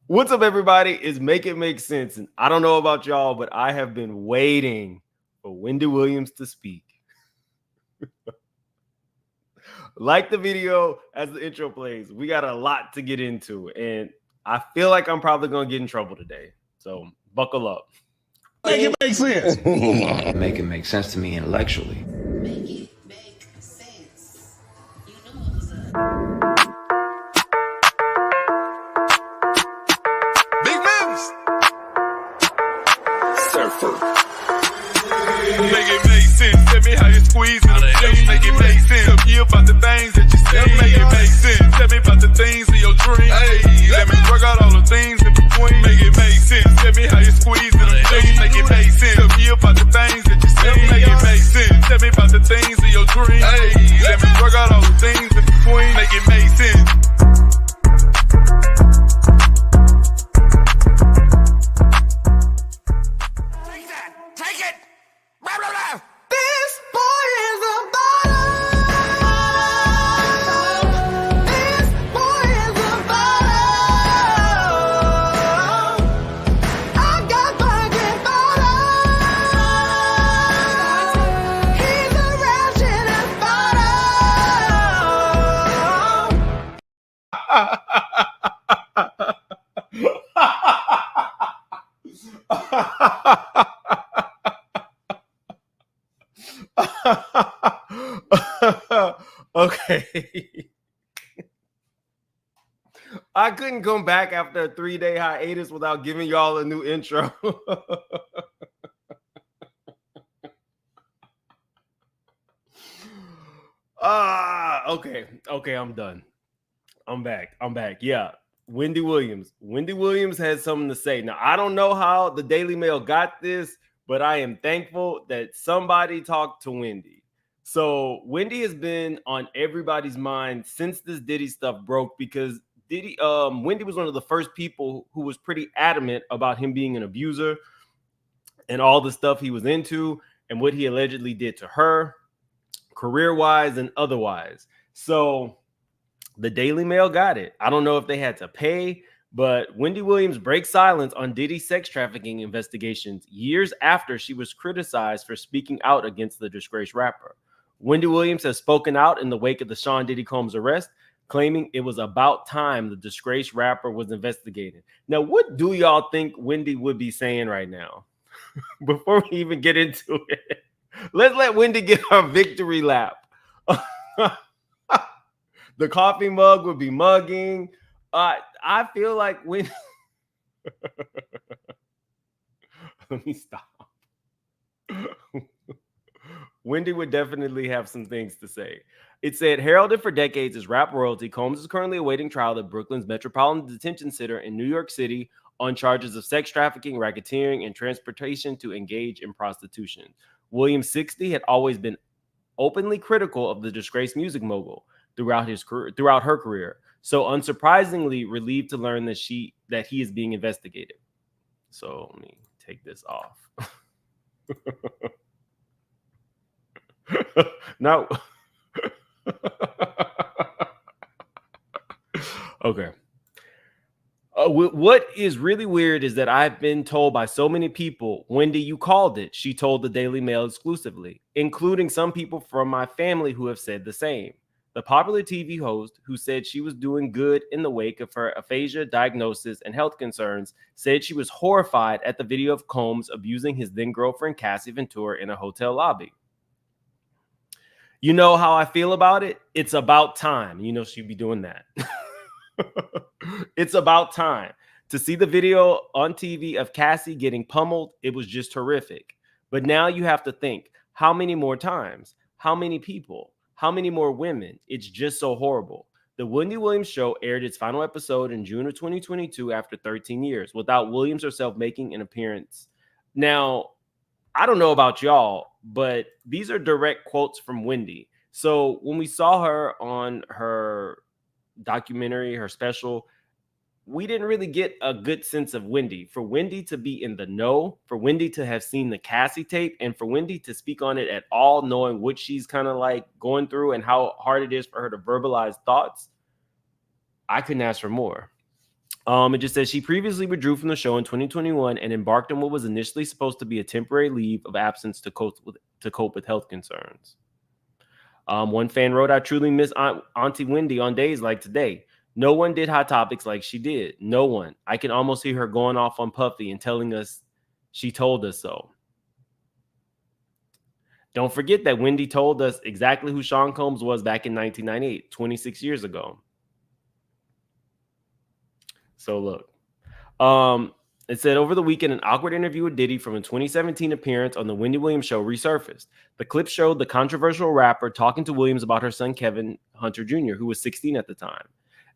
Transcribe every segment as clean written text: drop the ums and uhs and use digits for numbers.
What's up, everybody? It's Make It Make Sense. And I don't know about y'all, but I have been waiting for Wendy Williams to speak. Like the video as the intro plays, we got a lot to get into. And I feel like I'm probably going to get in trouble today. So buckle up. Make it make sense. Make it make sense to me intellectually. Make it make sense. You know what was up. Big Mims. Surfer. Make it make sense. Tell me how you squeeze it. Make it make sense. Tell me about the things that you say. Make it make sense. Tell me about the things of your dreams. Hey, let me work out all the things in between. Make it make sense. Tell me how you squeeze it. Make it make sense. Tell me about the things that you say. Make it make sense. Tell me about the things of your dreams. Hey, let me work out all the things in between. Make it make sense. Take it! Blah, blah, blah. This boy is a baller. This boy is a baller. I got fucking baller. He's a ratchet and Okay. I couldn't come back after a 3-day hiatus without giving y'all a new intro. Okay, I'm done. I'm back. Yeah. Wendy Williams. Wendy Williams has something to say. Now, I don't know how the Daily Mail got this, but I am thankful that somebody talked to Wendy. So Wendy has been on everybody's mind since this Diddy stuff broke because Wendy was one of the first people who was pretty adamant about him being an abuser and all the stuff he was into and what he allegedly did to her, career-wise and otherwise. So the Daily Mail got it. I don't know if they had to pay, but Wendy Williams breaks silence on Diddy's sex trafficking investigations years after she was criticized for speaking out against the disgraced rapper. Wendy Williams has spoken out in the wake of the Sean Diddy Combs arrest, claiming it was about time the disgraced rapper was investigated. Now, what do y'all think Wendy would be saying right now? Before we even get into it, let's let Wendy get her victory lap. The coffee mug would be mugging. I feel like when let me stop. Wendy would definitely have some things to say. It said, heralded for decades as rap royalty, Combs is currently awaiting trial at Brooklyn's Metropolitan Detention Center in New York City on charges of sex trafficking, racketeering, and transportation to engage in prostitution. Williams, 60, had always been openly critical of the disgraced music mogul throughout her career. So unsurprisingly, relieved to learn that he is being investigated. So let me take this off. Now, okay. What is really weird is that I've been told by so many people, Wendy, you called it. She told the Daily Mail exclusively, including some people from my family who have said the same. The popular TV host, who said she was doing good in the wake of her aphasia diagnosis and health concerns, said she was horrified at the video of Combs abusing his then-girlfriend Cassie Ventura in a hotel lobby. You know how I feel about it? It's about time. You know she'd be doing that. It's about time. To see the video on TV of Cassie getting pummeled, it was just horrific. But now you have to think, how many more times? How many people? How many more women? It's just so horrible. The Wendy Williams show aired its final episode in June of 2022 after 13 years, without Williams herself making an appearance. Now, I don't know about y'all, but these are direct quotes from Wendy. So when we saw her on her documentary, her special, we didn't really get a good sense of Wendy. For Wendy to be in the know, for Wendy to have seen the Cassie tape, and for Wendy to speak on it at all, knowing what she's kind of like going through and how hard it is for her to verbalize thoughts, I couldn't ask for more. It just says she previously withdrew from the show in 2021 and embarked on what was initially supposed to be a temporary leave of absence to cope with health concerns. One fan wrote, "I truly miss Auntie Wendy on days like today. No one did Hot Topics like she did. No one. I can almost hear her going off on Puffy and telling us she told us so." Don't forget that Wendy told us exactly who Sean Combs was back in 1998, 26 years ago. So look, it said over the weekend, an awkward interview with Diddy from a 2017 appearance on the Wendy Williams show resurfaced. The clip showed the controversial rapper talking to Williams about her son, Kevin Hunter Jr., who was 16 at the time.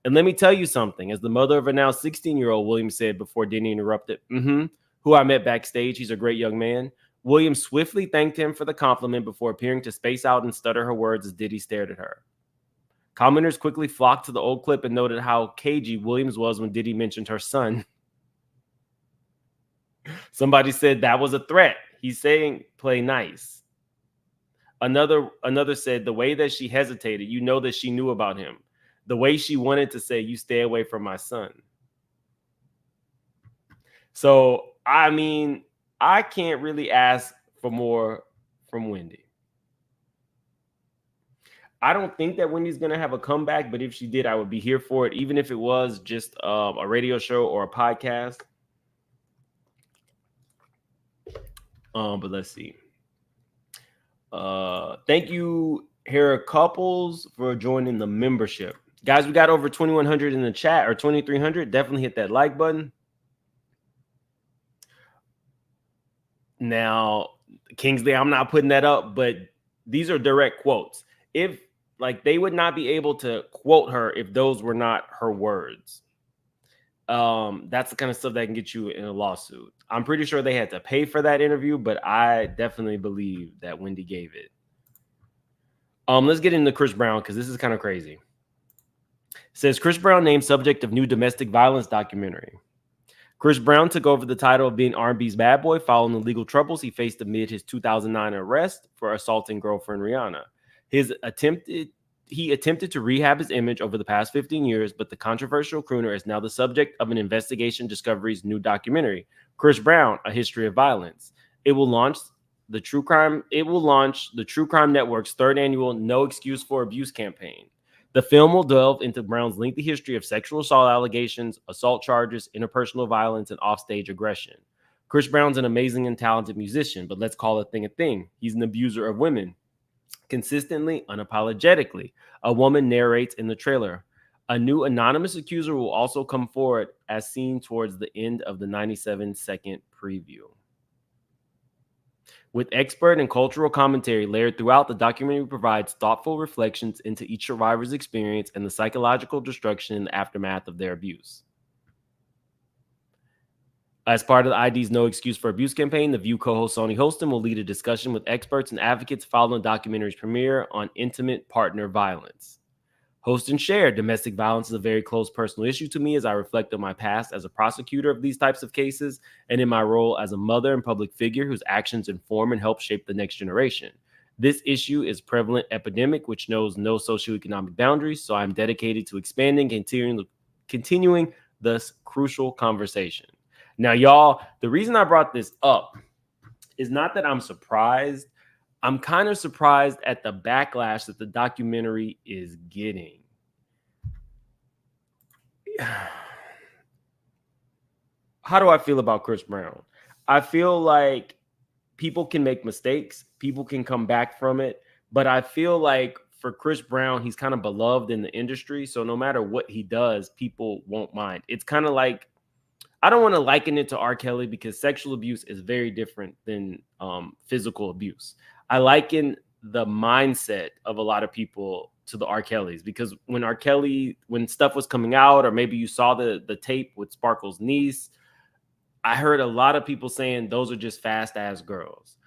And let me tell you something, as the mother of a now 16-year-old, Williams said before Diddy interrupted, who I met backstage. He's a great young man. Williams swiftly thanked him for the compliment before appearing to space out and stutter her words as Diddy stared at her. Commenters quickly flocked to the old clip and noted how cagey Williams was when Diddy mentioned her son. Somebody said that was a threat. He's saying play nice. Another said the way that she hesitated, you know that she knew about him. The way she wanted to say, you stay away from my son. So, I mean, I can't really ask for more from Wendy. I don't think that Wendy's going to have a comeback, but if she did, I would be here for it, even if it was just a radio show or a podcast. But let's see. Thank you, Hera Couples, for joining the membership. Guys, we got over 2,100 in the chat, or 2,300. Definitely hit that like button. Now, Kingsley, I'm not putting that up, but these are direct quotes. If they would not be able to quote her if those were not her words. That's the kind of stuff that can get you in a lawsuit. I'm pretty sure they had to pay for that interview, but I definitely believe that Wendy gave it. Let's get into Chris Brown because this is kind of crazy. It says Chris Brown named subject of new domestic violence documentary. Chris Brown took over the title of being R&B's bad boy following the legal troubles he faced amid his 2009 arrest for assaulting girlfriend Rihanna. He attempted to rehab his image over the past 15 years, but the controversial crooner is now the subject of an investigation Discovery's new documentary, Chris Brown: A History of Violence. It will launch the True Crime Network's third annual No Excuse for Abuse campaign. The film will delve into Brown's lengthy history of sexual assault allegations, assault charges, interpersonal violence, and offstage aggression. Chris Brown's an amazing and talented musician, but let's call a thing a thing. He's an abuser of women. Consistently, unapologetically, a woman narrates in the trailer. A new anonymous accuser will also come forward as seen towards the end of the 97-second preview. With expert and cultural commentary layered throughout, the documentary provides thoughtful reflections into each survivor's experience and the psychological destruction in the aftermath of their abuse. As part of the ID's No Excuse for Abuse campaign, The View co-host Sonny Holston will lead a discussion with experts and advocates following the documentary's premiere on intimate partner violence. Holston shared, domestic violence is a very close personal issue to me as I reflect on my past as a prosecutor of these types of cases and in my role as a mother and public figure whose actions inform and help shape the next generation. This issue is a prevalent epidemic which knows no socioeconomic boundaries, so I'm dedicated to expanding and continuing this crucial conversation. Now, y'all, the reason I brought this up is not that I'm surprised. I'm kind of surprised at the backlash that the documentary is getting. How do I feel about Chris Brown? I feel like people can make mistakes. People can come back from it. But I feel like for Chris Brown, he's kind of beloved in the industry. So no matter what he does, people won't mind. It's kind of like, I don't want to liken it to R. Kelly because sexual abuse is very different than physical abuse. I liken the mindset of a lot of people to the R. Kellys because when stuff was coming out, or maybe you saw the tape with Sparkle's niece, I heard a lot of people saying those are just fast ass girls.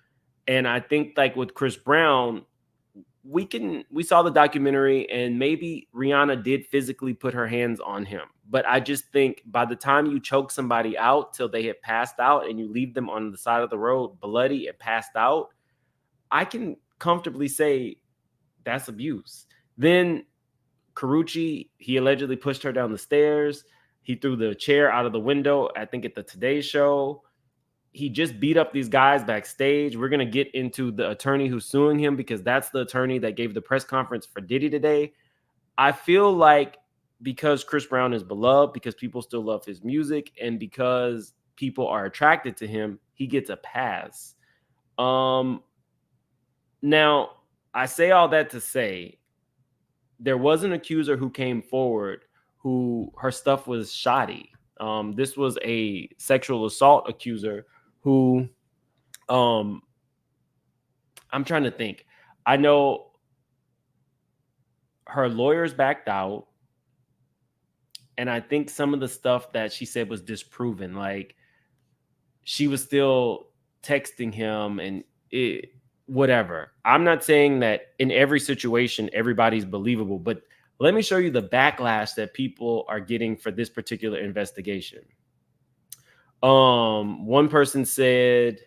And I think like with Chris Brown, we saw the documentary and maybe Rihanna did physically put her hands on him. But I just think by the time you choke somebody out till they have passed out and you leave them on the side of the road, bloody and passed out, I can comfortably say that's abuse. Then Karrueche, he allegedly pushed her down the stairs. He threw the chair out of the window, I think, at the Today Show. He just beat up these guys backstage. We're going to get into the attorney who's suing him because that's the attorney that gave the press conference for Diddy today. I feel like because Chris Brown is beloved, because people still love his music, and because people are attracted to him, he gets a pass. Now, I say all that to say there was an accuser who came forward who her stuff was shoddy. This was a sexual assault accuser who, I'm trying to think. I know her lawyers backed out, and I think some of the stuff that she said was disproven. Like, she was still texting him and whatever. I'm not saying that in every situation everybody's believable, but let me show you the backlash that people are getting for this particular investigation. One person said,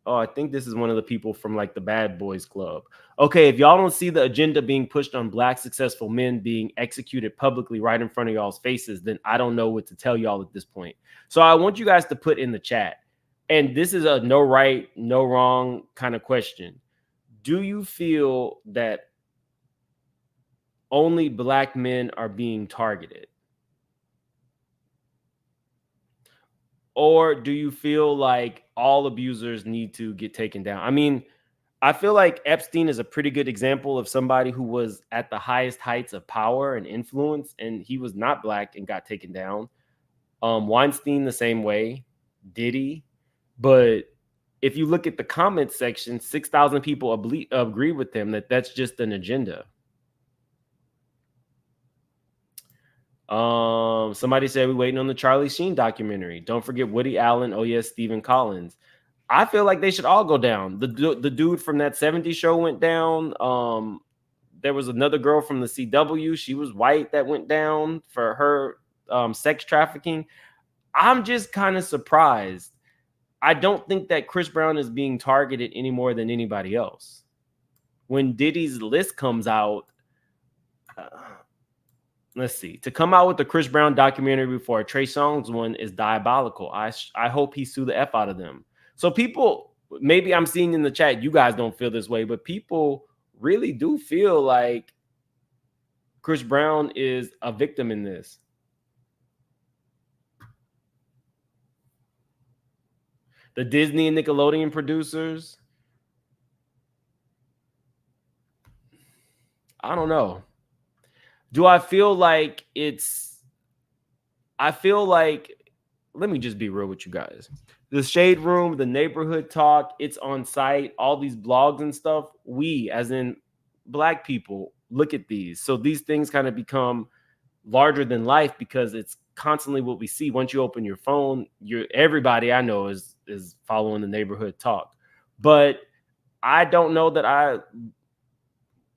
oh, I think this is one of the people from like the Bad Boys Club. Okay, if y'all don't see the agenda being pushed on Black successful men being executed publicly right in front of y'all's faces, then I don't know what to tell y'all at this point. So I want you guys to put in the chat, and this is a no right, no wrong kind of question. Do you feel that only Black men are being targeted? Or do you feel like all abusers need to get taken down? I mean, I feel like Epstein is a pretty good example of somebody who was at the highest heights of power and influence, and he was not Black and got taken down. Weinstein the same way, Diddy. But if you look at the comment section, 6,000 people agree with him that that's just an agenda. Somebody said we're waiting on the Charlie Sheen documentary. Don't forget Woody Allen. Oh yes, Stephen Collins. I feel like they should all go down. The dude from that 70s show went down. There was another girl from the CW. She was white that went down for her sex trafficking. I'm just kind of surprised. I don't think that Chris Brown is being targeted any more than anybody else. When Diddy's list comes out, let's see. To come out with the Chris Brown documentary before a Trey Songz one is diabolical. I hope he sue the F out of them. So people, maybe I'm seeing in the chat, you guys don't feel this way, but people really do feel like Chris Brown is a victim in this. The Disney and Nickelodeon producers, I don't know. Do I feel like let me just be real with you guys. The Shade Room, the Neighborhood Talk, it's on site, all these blogs and stuff. We, as in Black people, look at these. So these things kind of become larger than life because it's constantly what we see. Once you open your phone, everybody I know is following the Neighborhood Talk. But I don't know that I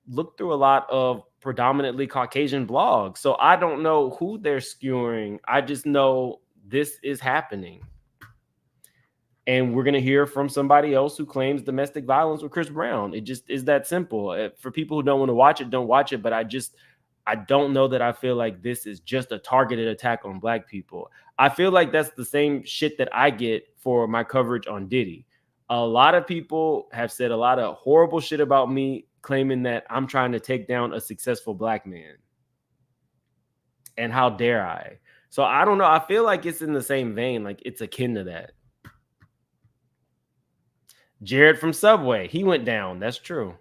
look through a lot of predominantly Caucasian blogs. So I don't know who they're skewering. I just know this is happening. And we're going to hear from somebody else who claims domestic violence with Chris Brown. It just is that simple. For people who don't want to watch it, don't watch it. But I don't know that I feel like this is just a targeted attack on Black people. I feel like that's the same shit that I get for my coverage on Diddy. A lot of people have said a lot of horrible shit about me, claiming that I'm trying to take down a successful Black man. And how dare I? So I don't know. I feel like it's in the same vein. Like it's akin to that. Jared from Subway, he went down. That's true.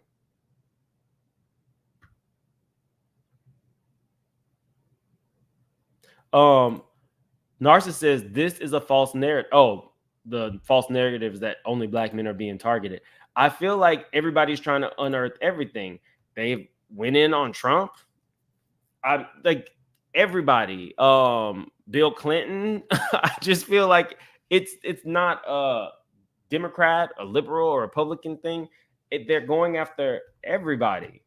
Narcissus says this is a false narrative. Oh, the false narrative is that only Black men are being targeted. I feel like everybody's trying to unearth everything. They went in on Trump. I like everybody. Bill Clinton. I just feel like it's not a Democrat, a liberal, or Republican thing. They're going after everybody.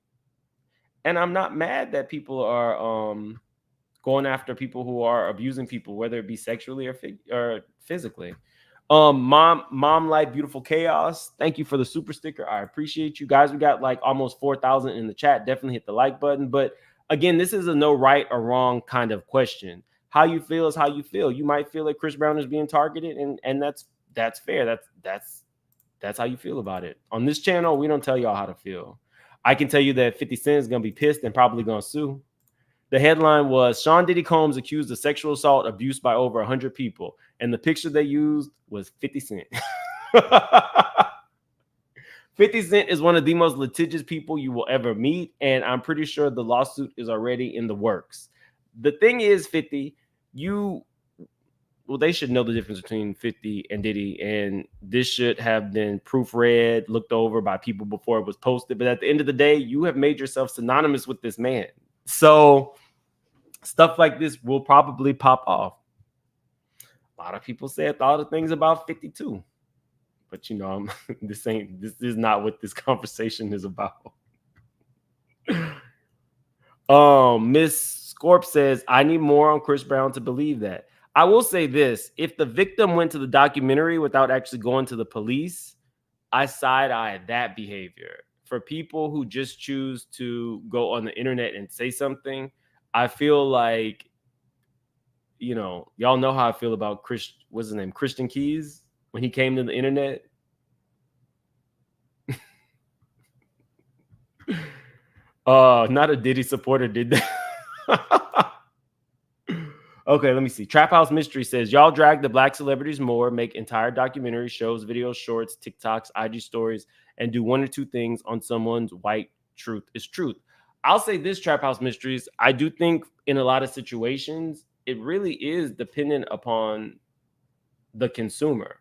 And I'm not mad that people are going after people who are abusing people, whether it be sexually or physically. Mom Life Beautiful Chaos, thank you for the super sticker. I appreciate you guys. We got like almost 4,000 in the chat. Definitely hit the like button. But again, this is a no right or wrong kind of question. how you feel is how you feel. You might feel that Chris Brown is being targeted, and that's fair. That's how you feel about it. On this channel, we don't tell y'all how to feel. I can tell you that 50 Cent is gonna be pissed and probably gonna sue. The headline was Sean Diddy Combs accused of sexual assault abuse by over 100 people, and the picture they used was 50 Cent. 50 Cent is one of the most litigious people you will ever meet, and I'm pretty sure the lawsuit is already in the works. The thing is, 50, they should know the difference between 50 and Diddy, and this should have been proofread, looked over by people before it was posted. But at the end of the day, you have made yourself synonymous with this man. So stuff like this will probably pop off. A lot of people said thought of things about 52. But this is not what this conversation is about. Miss Scorp says, I need more on Chris Brown to believe that. I will say this: if the victim went to the documentary without actually going to the police, I side-eye that behavior. For people who just choose to go on the internet and say something, I feel like, y'all know how I feel about what's his name? Christian Keys, when he came to the internet. Not a Diddy supporter did that. Okay, let me see. Trap House Mystery says, y'all drag the black celebrities more, make entire documentary shows, videos, shorts, TikToks, IG stories, and do one or two things on someone's white truth is truth. I'll say this, Trap House Mysteries. I do think in a lot of situations, it really is dependent upon the consumer.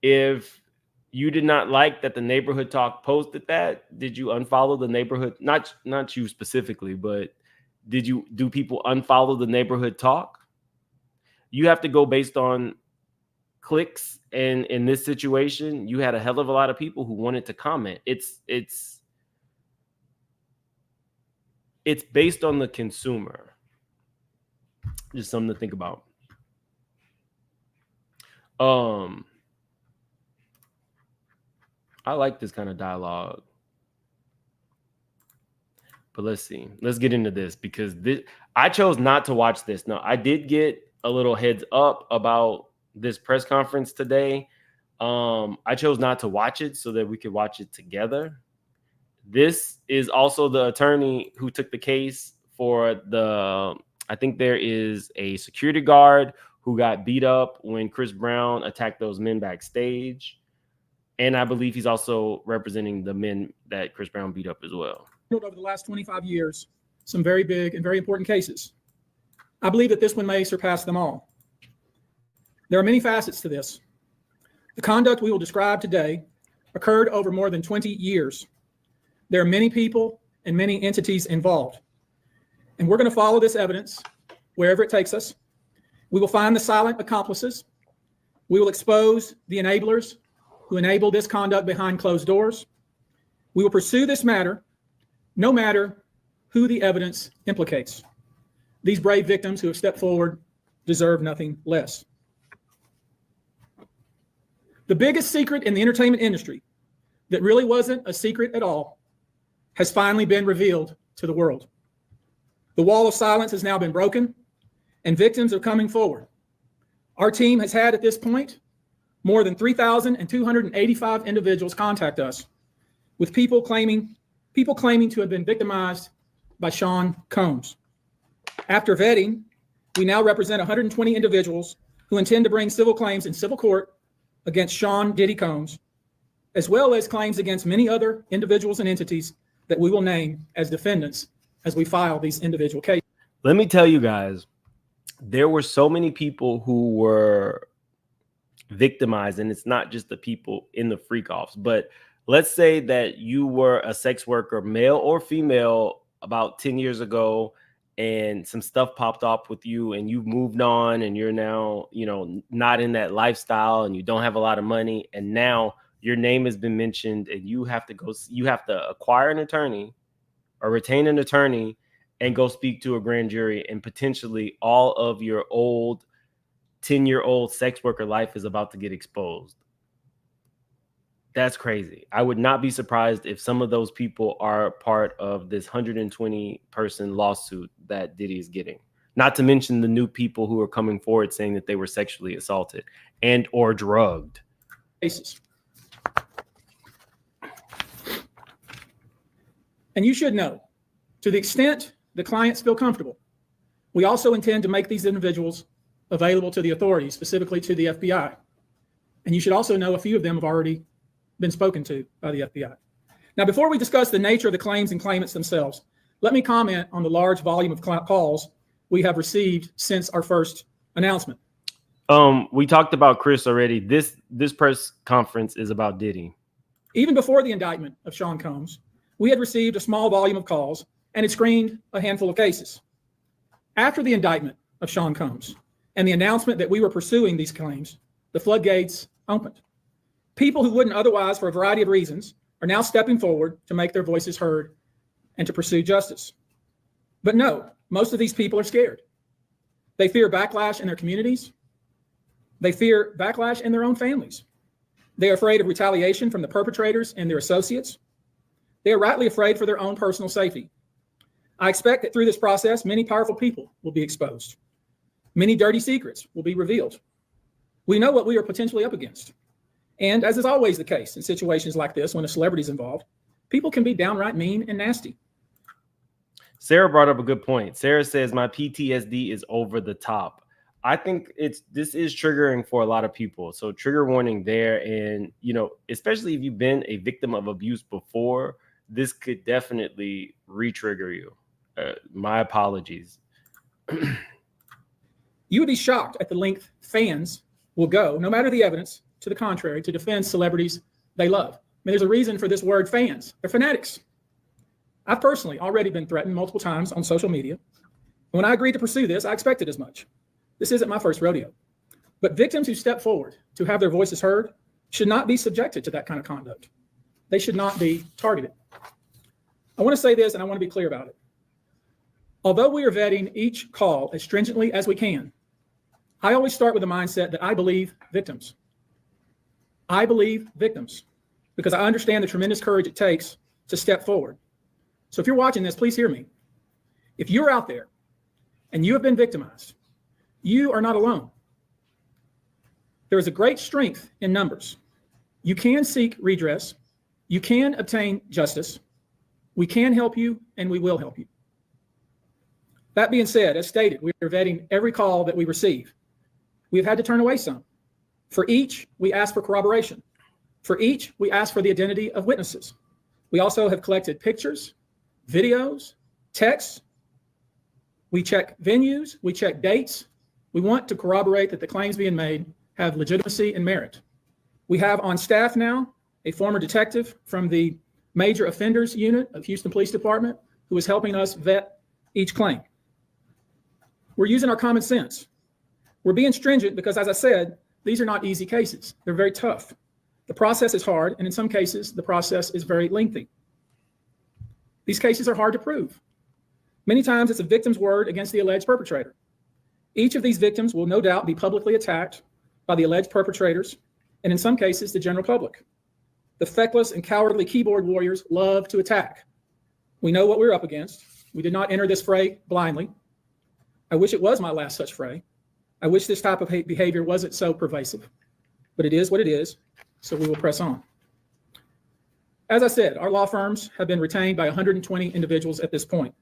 If you did not like that the Neighborhood Talk posted that, did you unfollow the Neighborhood? Not you specifically, but do people unfollow the Neighborhood Talk? You have to go based on clicks, and in this situation, you had a hell of a lot of people who wanted to comment. It's based on the consumer. Just something to think about. I like this kind of dialogue. But let's see. Let's get into this, because I chose not to watch this. Now, I did get a little heads up about this press conference today. I chose not to watch it so that we could watch it together. This is also the attorney who took the case for I think there is a security guard who got beat up when Chris Brown attacked those men backstage. And I believe he's also representing the men that Chris Brown beat up as well. Over the last 25 years, some very big and very important cases. I believe that this one may surpass them all. There are many facets to this. The conduct we will describe today occurred over more than 20 years. There are many people and many entities involved. And we're going to follow this evidence wherever it takes us. We will find the silent accomplices. We will expose the enablers who enable this conduct behind closed doors. We will pursue this matter no matter who the evidence implicates. These brave victims who have stepped forward deserve nothing less. The biggest secret in the entertainment industry that really wasn't a secret at all has finally been revealed to the world. The wall of silence has now been broken, and victims are coming forward. Our team has had at this point more than 3,285 individuals contact us with people claiming to have been victimized by Sean Combs. After vetting, we now represent 120 individuals who intend to bring civil claims in civil court against Sean Diddy Combs, as well as claims against many other individuals and entities that we will name as defendants as we file these individual cases. Let me tell you guys, there were so many people who were victimized, and it's not just the people in the freak offs, but let's say that you were a sex worker, male or female, about 10 years ago, and some stuff popped up with you and you've moved on and you're now, not in that lifestyle and you don't have a lot of money. And now your name has been mentioned and you have to acquire an attorney or retain an attorney and go speak to a grand jury, and potentially all of your old 10-year-old sex worker life is about to get exposed. That's crazy. I would not be surprised if some of those people are part of this 120 person lawsuit that Diddy is getting. Not to mention the new people who are coming forward saying that they were sexually assaulted and or drugged. Cases. And you should know, to the extent the clients feel comfortable, we also intend to make these individuals available to the authorities, specifically to the FBI. And you should also know a few of them have already been spoken to by the FBI. Now, before we discuss the nature of the claims and claimants themselves, let me comment on the large volume of calls we have received since our first announcement. We talked about Chris already. This press conference is about Diddy. Even before the indictment of Sean Combs, we had received a small volume of calls and had screened a handful of cases. After the indictment of Sean Combs and the announcement that we were pursuing these claims, the floodgates opened. People who wouldn't otherwise, for a variety of reasons, are now stepping forward to make their voices heard and to pursue justice. But no, most of these people are scared. They fear backlash in their communities. They fear backlash in their own families. They are afraid of retaliation from the perpetrators and their associates. They are rightly afraid for their own personal safety. I expect that through this process, many powerful people will be exposed. Many dirty secrets will be revealed. We know what we are potentially up against. And as is always the case in situations like this, when a celebrity is involved, people can be downright mean and nasty. Sarah brought up a good point. Sarah says, my PTSD is over the top. I think this is triggering for a lot of people. So trigger warning there. And, especially if you've been a victim of abuse before, this could definitely re-trigger you. My apologies. You would be shocked at the length fans will go, no matter the evidence, to the contrary, to defend celebrities they love. I mean, there's a reason for this word fans. They're fanatics. I've personally already been threatened multiple times on social media. When I agreed to pursue this, I expected as much. This isn't my first rodeo. But victims who step forward to have their voices heard should not be subjected to that kind of conduct. They should not be targeted. I want to say this, and I want to be clear about it. Although we are vetting each call as stringently as we can, I always start with the mindset that I believe victims. I believe victims because I understand the tremendous courage it takes to step forward. So if you're watching this, please hear me. If you're out there and you have been victimized, you are not alone. There is a great strength in numbers. You can seek redress. You can obtain justice. We can help you, and we will help you. That being said, as stated, we are vetting every call that we receive. We've had to turn away some. For each, we ask for corroboration. For each, we ask for the identity of witnesses. We also have collected pictures, videos, texts. We check venues, we check dates. We want to corroborate that the claims being made have legitimacy and merit. We have on staff now a former detective from the Major Offenders Unit of Houston Police Department who is helping us vet each claim. We're using our common sense. We're being stringent because, as I said, these are not easy cases. They're very tough. The process is hard, and in some cases, the process is very lengthy. These cases are hard to prove. Many times, it's a victim's word against the alleged perpetrator. Each of these victims will no doubt be publicly attacked by the alleged perpetrators, and in some cases, the general public. The feckless and cowardly keyboard warriors love to attack. We know what we're up against. We did not enter this fray blindly. I wish it was my last such fray. I wish this type of behavior wasn't so pervasive, but it is what it is, so we will press on. As I said, our law firms have been retained by 120 individuals at this point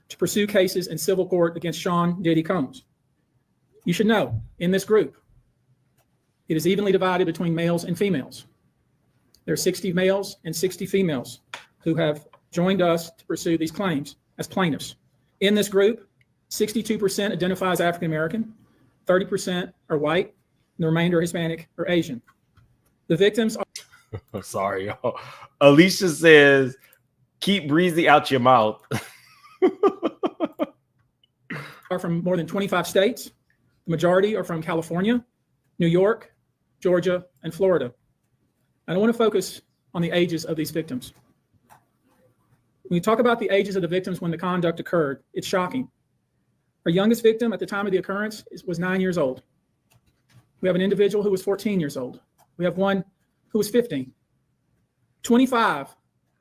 to pursue cases in civil court against Sean Diddy Combs. You should know, in this group, it is evenly divided between males and females. There are 60 males and 60 females who have joined us to pursue these claims as plaintiffs. In this group, 62% identify as African American, 30% are white, and the remainder are Hispanic or Asian. The victims are... Sorry, y'all. Alicia says, keep breezy out your mouth. are from more than 25 states. The majority are from California, New York, Georgia, and Florida. I don't want to focus on the ages of these victims. When you talk about the ages of the victims when the conduct occurred, it's shocking. Our youngest victim at the time of the occurrence was 9 years old. We have an individual who was 14 years old. We have one who was 15. 25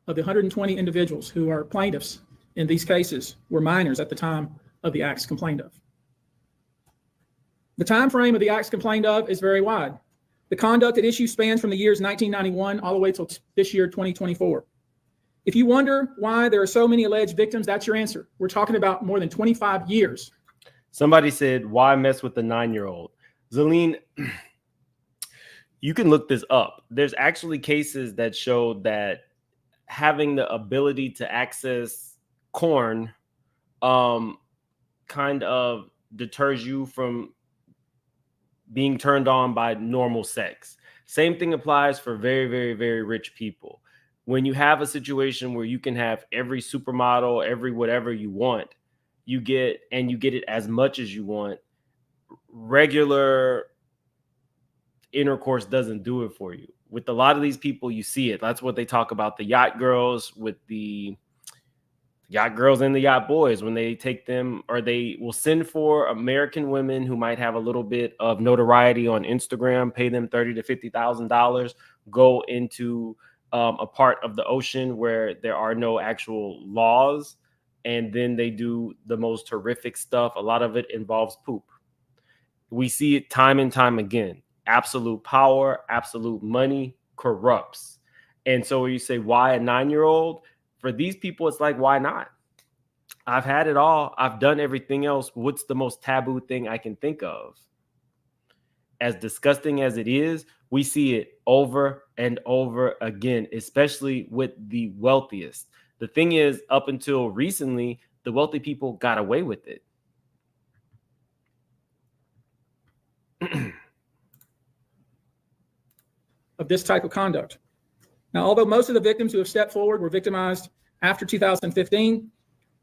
of the 120 individuals who are plaintiffs in these cases were minors at the time of the acts complained of. The time frame of the acts complained of is very wide. The conduct at issue spans from the years 1991 all the way till this year, 2024. If you wonder why there are so many alleged victims, that's your answer. We're talking about more than 25 years. Somebody said, why mess with the 9-year-old? Zaleen, you can look this up. There's actually cases that show that having the ability to access corn kind of deters you from being turned on by normal sex. Same thing applies for very, very, very rich people. When you have a situation where you can have every supermodel, every whatever you want, you get it as much as you want, regular intercourse doesn't do it for you. With a lot of these people, you see it. That's what they talk about, the yacht girls with the yacht girls and the yacht boys, when they take them, or they will send for American women who might have a little bit of notoriety on Instagram, pay them $30,000 to $50,000, go into a part of the ocean where there are no actual laws, and then they do the most horrific stuff. A lot of it involves poop. We see it time and time again. Absolute power, absolute money corrupts. And so you say, why a 9-year-old? For these people, it's like, why not? I've had it all. I've done everything else. What's the most taboo thing I can think of? As disgusting as it is, we see it over and over again, especially with the wealthiest. The thing is, up until recently, the wealthy people got away with it. Of this type of conduct. Now, although most of the victims who have stepped forward were victimized after 2015,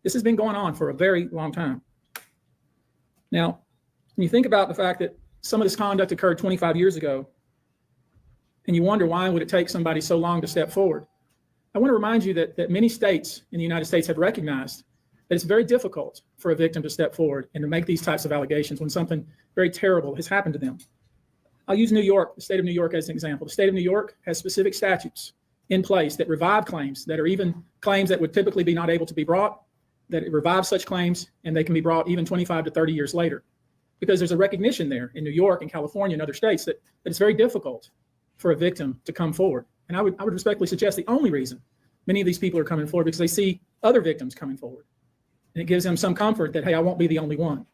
this has been going on for a very long time. Now, when you think about the fact that some of this conduct occurred 25 years ago, and you wonder why would it take somebody so long to step forward, I want to remind you that many states in the United States have recognized that it's very difficult for a victim to step forward and to make these types of allegations when something very terrible has happened to them. I'll use New York, the state of New York, as an example. The state of New York has specific statutes in place that revive claims that are even claims that would typically be not able to be brought, that it revives such claims, and they can be brought even 25 to 30 years later. Because there's a recognition there in New York and California and other states that it's very difficult for a victim to come forward. And I would respectfully suggest the only reason many of these people are coming forward because they see other victims coming forward. And it gives them some comfort that, hey, I won't be the only one.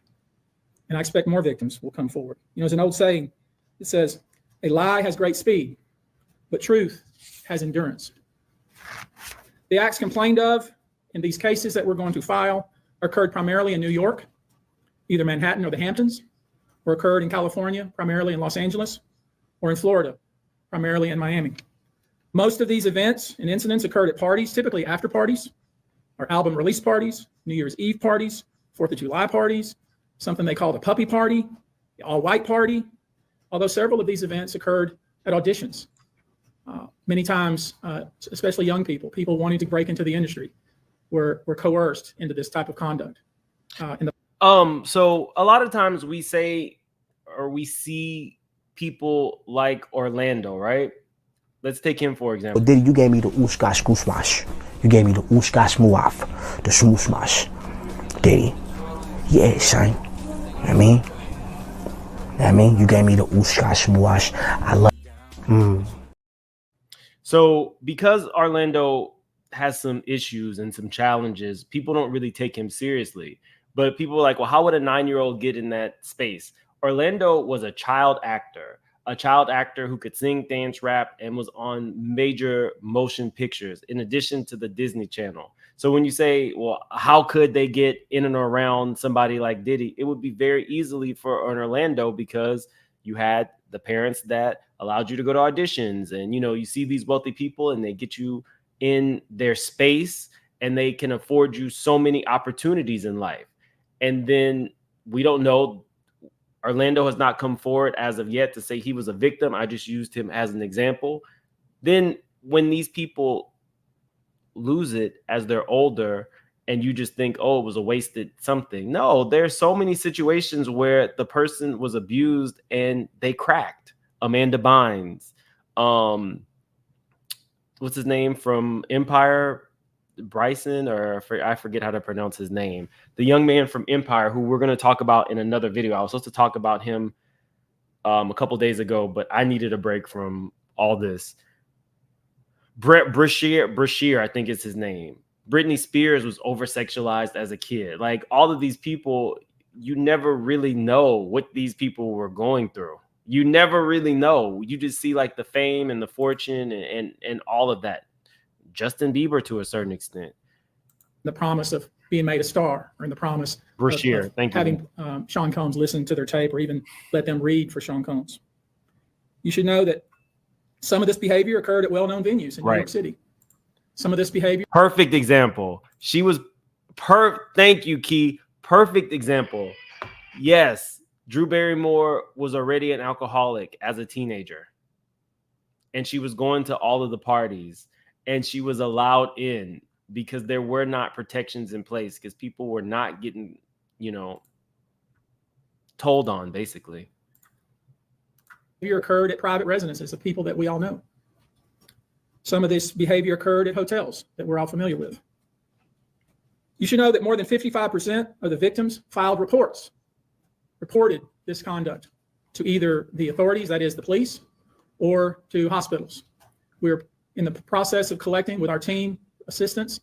And I expect more victims will come forward. You know, there's an old saying that says, a lie has great speed, but truth has endurance. The acts complained of in these cases that we're going to file occurred primarily in New York, either Manhattan or the Hamptons, or occurred in California, primarily in Los Angeles, or in Florida, primarily in Miami. Most of these events and incidents occurred at parties, typically after parties, or album release parties, New Year's Eve parties, 4th of July parties, something they call the puppy party, the all-white party, although several of these events occurred at auditions. Many times, especially young people wanting to break into the industry, were coerced into this type of conduct. So a lot of times we say, or we see people like Orlando, right? Let's take him for example. Diddy, you gave me the ooshkash gooshmash. You gave me the ooshkash muaf, the smooshmash. Diddy. Yeah, son. I mean, you gave me the ooshkash muash. I love. So because Orlando has some issues and some challenges, people don't really take him seriously. But people are like, well, how would a 9-year-old get in that space? Orlando was a child actor who could sing, dance, rap, and was on major motion pictures in addition to the Disney Channel. So when you say, well, how could they get in and around somebody like Diddy? It would be very easily for an Orlando because you had the parents that allowed you to go to auditions. And, you know, you see these wealthy people and they get you in their space and they can afford you so many opportunities in life. And then we don't know. Orlando has not come forward as of yet to say he was a victim. I just used him as an example. Then when these people lose it as they're older and you just think, oh, it was a wasted something. No, there's so many situations where the person was abused and they cracked. Amanda Bynes, what's his name from Empire, Bryson, or I forget how to pronounce his name. The young man from Empire, who we're going to talk about in another video. I was supposed to talk about him a couple days ago, but I needed a break from all this. Brett Brashear, I think is his name. Britney Spears was over-sexualized as a kid. Like, all of these people, you never really know what these people were going through. You never really know. You just see like the fame and the fortune and all of that. Justin Bieber to a certain extent. The promise of being made a star, or in the promise Brashear, of thank you. having Sean Combs listen to their tape or even let them read for Sean Combs. You should know that some of this behavior occurred at well-known venues in New York City. Some of this behavior. Perfect example. She was thank you, Key. Perfect example. Yes, Drew Barrymore was already an alcoholic as a teenager. And she was going to all of the parties. And she was allowed in because there were not protections in place, because people were not getting, told on, basically. Behavior occurred at private residences of people that we all know. Some of this behavior occurred at hotels that we're all familiar with. You should know that more than 55% of the victims filed reported this conduct to either the authorities, that is the police, or to hospitals. We're in the process of collecting with our team assistants,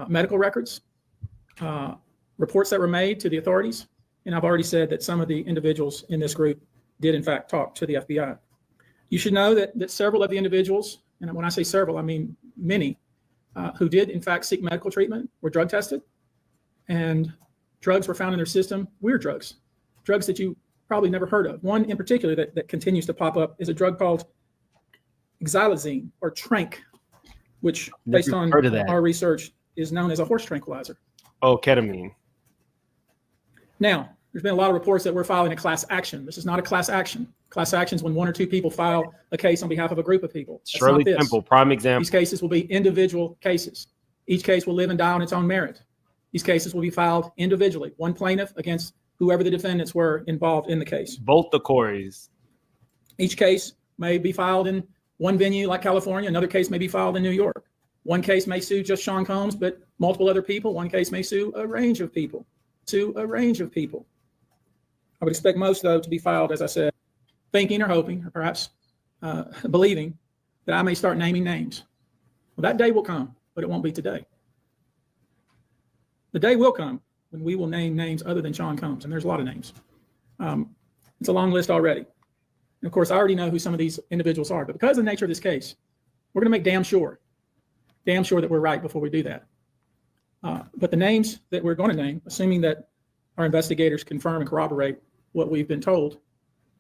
medical records, reports that were made to the authorities. And I've already said that some of the individuals in this group did in fact talk to the FBI. You should know that several of the individuals, and when I say several, I mean many, who did in fact seek medical treatment were drug tested, and drugs were found in their system, weird drugs that you probably never heard of. One in particular that continues to pop up is a drug called xylazine, or trank, which based on our research is known as a horse tranquilizer. Oh, ketamine. Now, there's been a lot of reports that we're filing a class action. This is not a class action. Class action is when one or two people file a case on behalf of a group of people. That's Shirley Temple, prime example. These cases will be individual cases. Each case will live and die on its own merit. These cases will be filed individually, one plaintiff against whoever the defendants were involved in the case. Both the Coreys. Each case may be filed in one venue like California. Another case may be filed in New York. One case may sue just Sean Combs, but multiple other people. One case may sue a range of people. I would expect most, though, to be filed, as I said, thinking or hoping, or perhaps believing that I may start naming names. Well, that day will come, but it won't be today. The day will come when we will name names other than Sean Combs, and there's a lot of names. It's a long list already. And of course, I already know who some of these individuals are, but because of the nature of this case, we're going to make damn sure that we're right before we do that. But the names that we're going to name, assuming that our investigators confirm and corroborate what we've been told,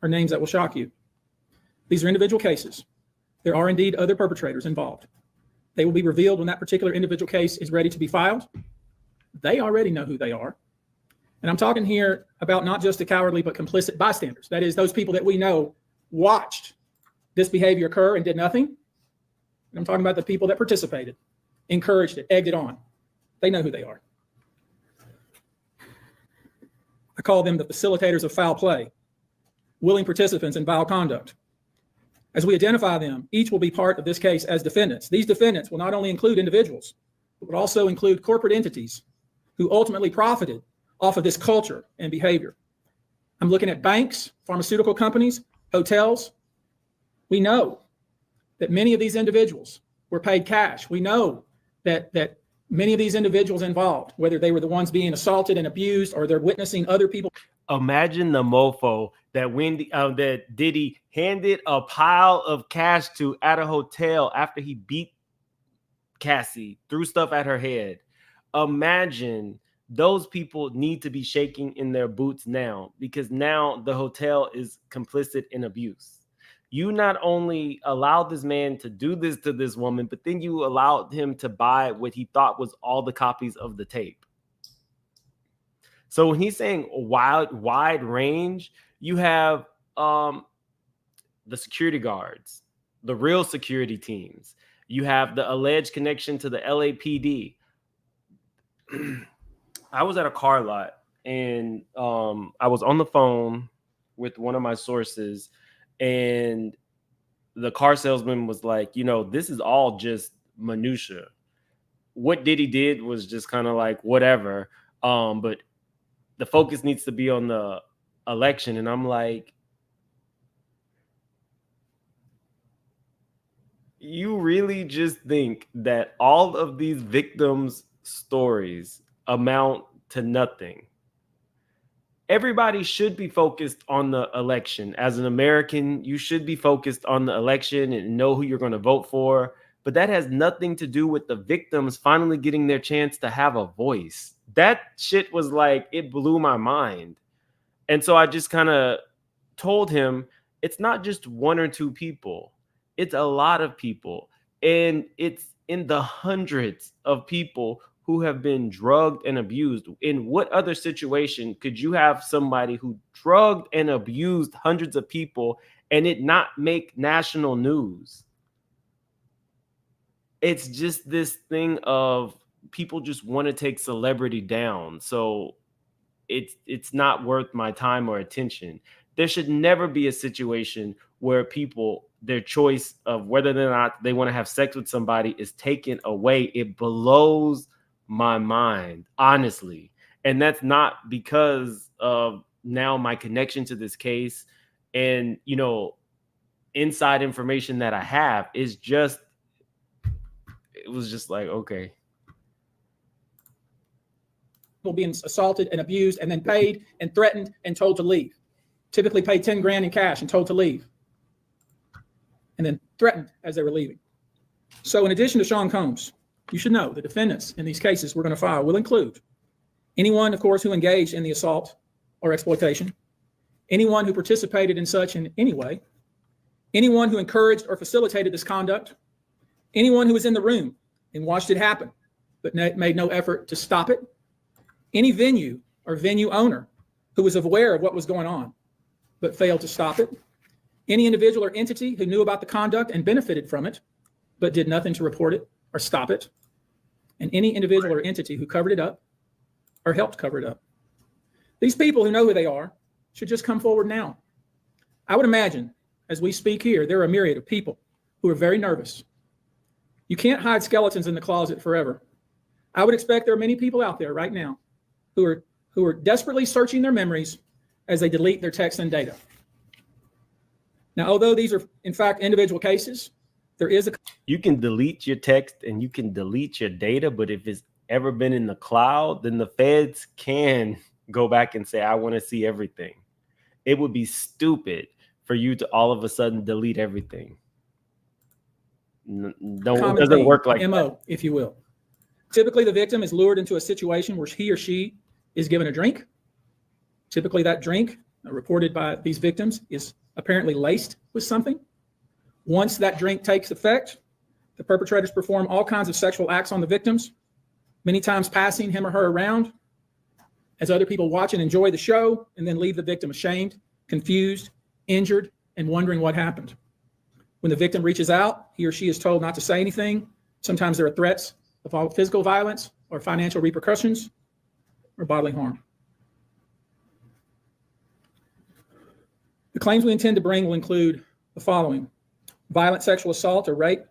are names that will shock you. These are individual cases. There are indeed other perpetrators involved. They will be revealed when that particular individual case is ready to be filed. They already know who they are. And I'm talking here about not just the cowardly but complicit bystanders. That is, those people that we know watched this behavior occur and did nothing. And I'm talking about the people that participated, encouraged it, egged it on. They know who they are. I call them the facilitators of foul play, willing participants in vile conduct. As we identify them, each will be part of this case as defendants. These defendants will not only include individuals, but will also include corporate entities who ultimately profited off of this culture and behavior. I'm looking at banks, pharmaceutical companies, hotels. We know that many of these individuals were paid cash. We know that many of these individuals involved, whether they were the ones being assaulted and abused or they're witnessing other people. Imagine the mofo that that Diddy handed a pile of cash to at a hotel after he beat Cassie, threw stuff at her head. Imagine those people need to be shaking in their boots now, because now the hotel is complicit in abuse. You not only allowed this man to do this to this woman, but then you allowed him to buy what he thought was all the copies of the tape. So when he's saying wide range, you have the security guards, the real security teams. You have the alleged connection to the LAPD. I was at a car lot and I was on the phone with one of my sources, and the car salesman was like, you know, this is all just minutia. What Diddy did was just kind of like whatever. But the focus needs to be on the election. And I'm like, you really just think that all of these victims' stories amount to nothing? Everybody should be focused on the election. As an American, you should be focused on the election and know who you're going to vote for. But that has nothing to do with the victims finally getting their chance to have a voice. That shit was like, it blew my mind. And so I just kind of told him, it's not just one or two people. It's a lot of people. And it's in the hundreds of people who have been drugged and abused. In what other situation could you have somebody who drugged and abused hundreds of people and it not make national news? It's just this thing of people just want to take celebrity down. So it's not worth my time or attention. There should never be a situation where people, their choice of whether or not they want to have sex with somebody is taken away. It blows my mind, honestly. And that's not because of now my connection to this case and, you know, inside information that I have. Is just, it was just like, okay. People being assaulted and abused and then paid and threatened and told to leave. Typically paid 10 grand in cash and told to leave. And then threatened as they were leaving. So in addition to Sean Combs, you should know the defendants in these cases we're going to file will include anyone, of course, who engaged in the assault or exploitation, anyone who participated in such in any way, anyone who encouraged or facilitated this conduct, anyone who was in the room and watched it happen but made no effort to stop it, any venue or venue owner who was aware of what was going on but failed to stop it, any individual or entity who knew about the conduct and benefited from it but did nothing to report it or stop it, and any individual or entity who covered it up or helped cover it up. These people who know who they are should just come forward now. I would imagine, as we speak here, there are a myriad of people who are very nervous. You can't hide skeletons in the closet forever. I would expect there are many people out there right now who are desperately searching their memories as they delete their text and data. Now, although these are, in fact, individual cases, there is a... You can delete your text and you can delete your data, but if it's ever been in the cloud, then the feds can go back and say, I want to see everything. It would be stupid for you to all of a sudden delete everything. No, it doesn't work like MO, that. if you will. Typically, the victim is lured into a situation where he or she is given a drink. Typically, that drink, reported by these victims, is apparently laced with something. Once that drink takes effect, the perpetrators perform all kinds of sexual acts on the victims, many times passing him or her around as other people watch and enjoy the show, and then leave the victim ashamed, confused, injured, and wondering what happened. When the victim reaches out, he or she is told not to say anything. Sometimes there are threats of physical violence or financial repercussions or bodily harm. The claims we intend to bring will include the following: violent sexual assault or rape,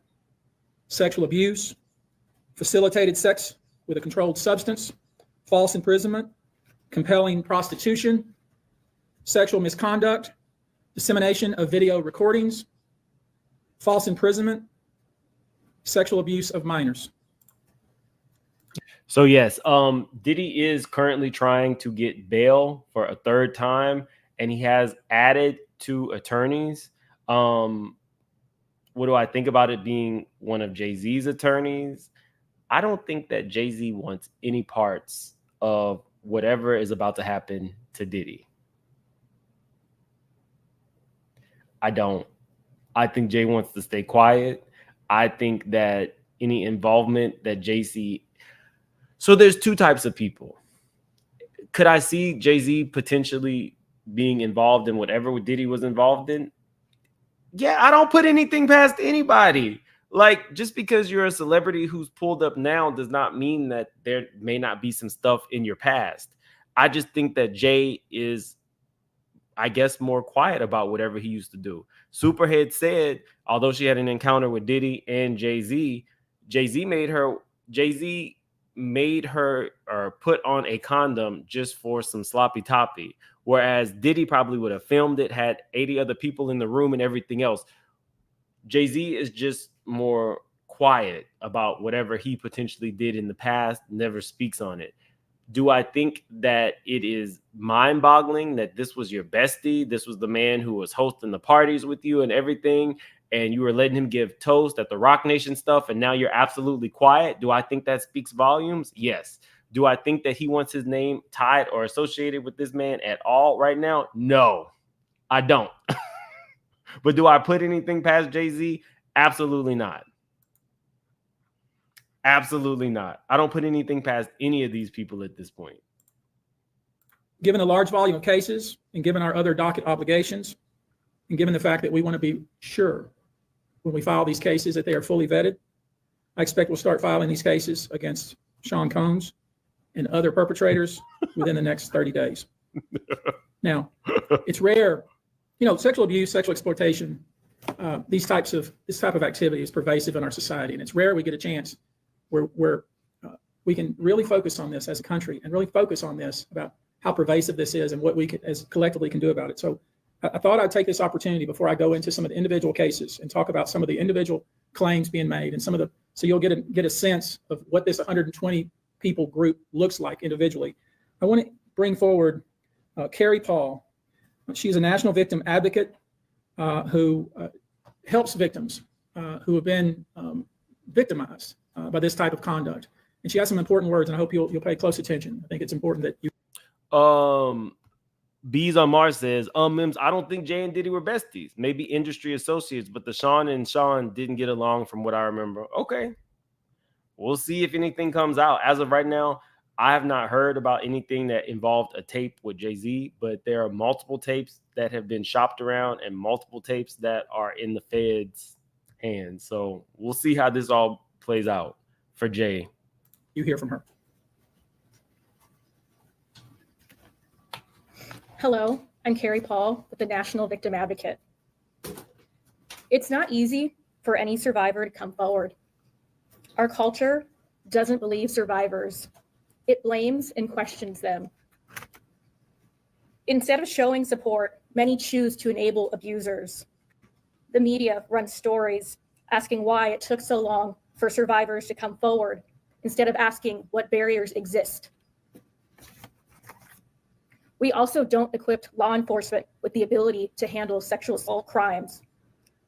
sexual abuse, facilitated sex with a controlled substance, false imprisonment, compelling prostitution, sexual misconduct, dissemination of video recordings, false imprisonment, sexual abuse of minors. So yes, Diddy is currently trying to get bail for a third time, and he has added 2 attorneys. What do I think about it being one of Jay-Z's attorneys? I don't think that Jay-Z wants any parts of whatever is about to happen to Diddy. I don't. I think Jay wants to stay quiet. I think that any involvement that Jay-Z... So there's 2 types of people. Could I see Jay-Z potentially being involved in whatever Diddy was involved in? Yeah, I don't put anything past anybody. Like, just because you're a celebrity who's pulled up now does not mean that there may not be some stuff in your past. I just think that Jay is I guess, more quiet about whatever he used to do. Superhead said, although she had an encounter with Diddy and Jay-Z, Jay-Z made her or put on a condom just for some sloppy toppy. Whereas Diddy probably would have filmed it, had 80 other people in the room and everything else. Jay-Z is just more quiet about whatever he potentially did in the past, never speaks on it. Do I think that it is mind-boggling that this was your bestie? This was the man who was hosting the parties with you and everything, and you were letting him give toast at the Rock Nation stuff, and now you're absolutely quiet? Do I think that speaks volumes? Yes. Do I think that he wants his name tied or associated with this man at all right now? No, I don't. But do I put anything past Jay-Z? Absolutely not. Absolutely not. I don't put anything past any of these people at this point. Given the large volume of cases and given our other docket obligations, and given the fact that we want to be sure when we file these cases that they are fully vetted, I expect we'll start filing these cases against Sean Combs and other perpetrators within the next 30 days. Now, it's rare, sexual abuse, sexual exploitation, this type of activity is pervasive in our society, and it's rare we get a chance where we can really focus on this as a country and really focus on this about how pervasive this is and what we as collectively can do about it. So I thought I'd take this opportunity before I go into some of the individual cases and talk about some of the individual claims being made and so you'll get a sense of what this 120 people group looks like individually. I want to bring forward Carrie Paul. She's a national victim advocate who helps victims who have been victimized by this type of conduct. And she has some important words, and I hope you'll pay close attention. I think it's important that you. Bees on Mars says, Mims, I don't think Jay and Diddy were besties. Maybe industry associates, but the Sean and Sean didn't get along from what I remember. Okay. We'll see if anything comes out. As of right now, I have not heard about anything that involved a tape with Jay-Z, but there are multiple tapes that have been shopped around and multiple tapes that are in the feds' hands. So we'll see how this all plays out for Jay. You hear from her. Hello, I'm Carrie Paul with the National Victim Advocate. It's not easy for any survivor to come forward. Our culture doesn't believe survivors. It blames and questions them. Instead of showing support, many choose to enable abusers. The media runs stories asking why it took so long for survivors to come forward instead of asking what barriers exist. We also don't equip law enforcement with the ability to handle sexual assault crimes.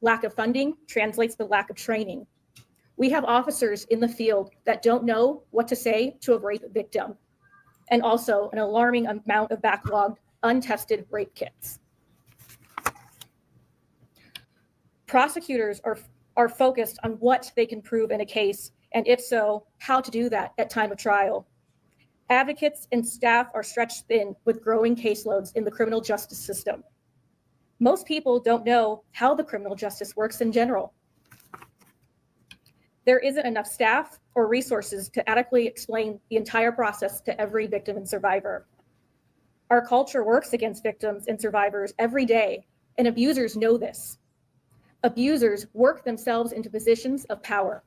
Lack of funding translates to lack of training. We have officers in the field that don't know what to say to a rape victim, and also an alarming amount of backlogged, untested rape kits. Prosecutors are focused on what they can prove in a case, and if so, how to do that at time of trial. Advocates and staff are stretched thin with growing caseloads in the criminal justice system. Most people don't know how the criminal justice works in general. There isn't enough staff or resources to adequately explain the entire process to every victim and survivor. Our culture works against victims and survivors every day, and abusers know this. Abusers work themselves into positions of power,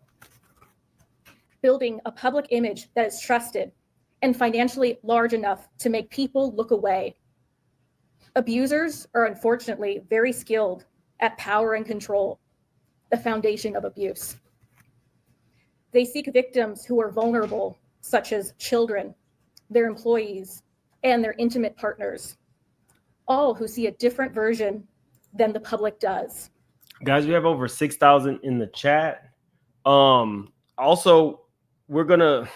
building a public image that is trusted and financially large enough to make people look away. Abusers are unfortunately very skilled at power and control, the foundation of abuse. They seek victims who are vulnerable, such as children, their employees, and their intimate partners, all who see a different version than the public does. Guys, we have over 6,000 in the chat. Also, we're gonna,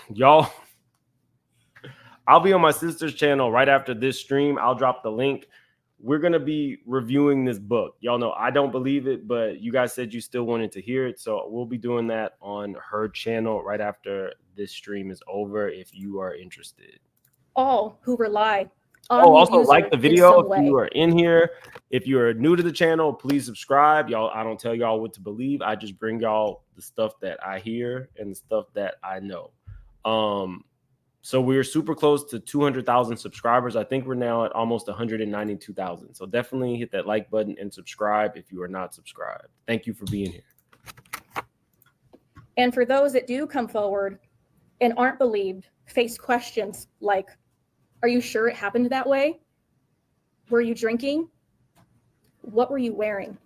I'll be on my sister's channel right after this stream. I'll drop the link. We're going to be reviewing this book. Y'all know I don't believe it, but you guys said you still wanted to hear it. So we'll be doing that on her channel right after this stream is over if you are interested. All who rely on also like the video if you way. are in here. If you're new to the channel, please subscribe. Y'all, I don't tell y'all what to believe. I just bring y'all the stuff that I hear and the stuff that I know. So we're super close to 200,000 subscribers. I think we're now at almost 192,000. So definitely hit that like button and subscribe if you are not subscribed. Thank you for being here. And for those that do come forward and aren't believed, face questions like, are you sure it happened that way? Were you drinking? What were you wearing?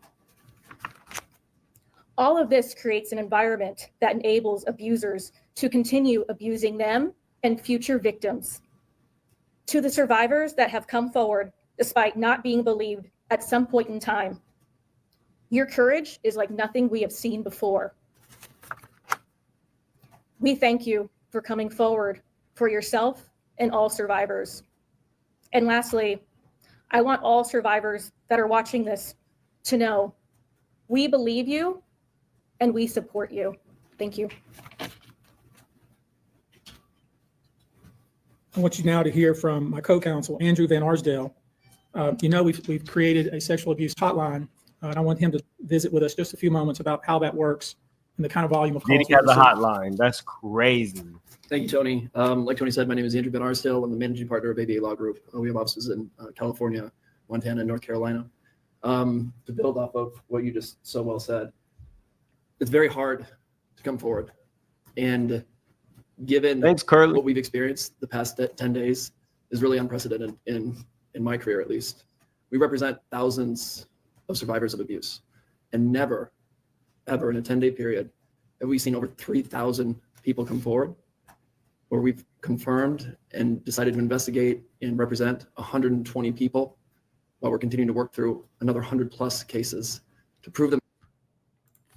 All of this creates an environment that enables abusers to continue abusing them and future victims. To the survivors that have come forward despite not being believed at some point in time, your courage is like nothing we have seen before. We thank you for coming forward for yourself and all survivors. And lastly, I want all survivors that are watching this to know we believe you and we support you. Thank you. I want you now to hear from my co-counsel, Andrew Van Arsdale. We've created a sexual abuse hotline, and I want him to visit with us just a few moments about how that works and the kind of volume of calls. Diddy has a hotline. That's crazy. Thank you, Tony. Like Tony said, my name is Andrew Van Arsdale. I'm the managing partner of ABA Law Group. We have offices in California, Montana, and North Carolina. To build off of what you just so well said, it's very hard to come forward. And given what we've experienced the past 10 days is really unprecedented in my career, at least. We represent thousands of survivors of abuse, and never, ever in a 10-day period have we seen over 3,000 people come forward, where we've confirmed and decided to investigate and represent 120 people, while we're continuing to work through another 100+ cases to prove them.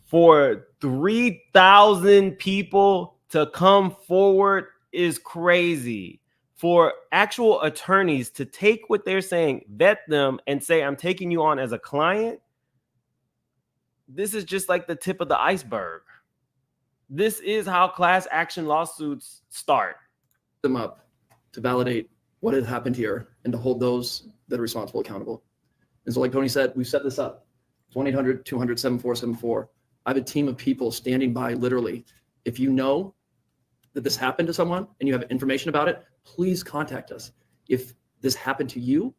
For 3,000 people to come forward is crazy. For actual attorneys to take what they're saying, vet them, and say, I'm taking you on as a client, this is just like the tip of the iceberg. This is how class action lawsuits start. Them up to validate what had happened here and to hold those that are responsible accountable. And so like Tony said, we've set this up. 1-800-200-7474. I have a team of people standing by literally. If you know that this happened to someone and you have information about it, please contact us. If this happened to you.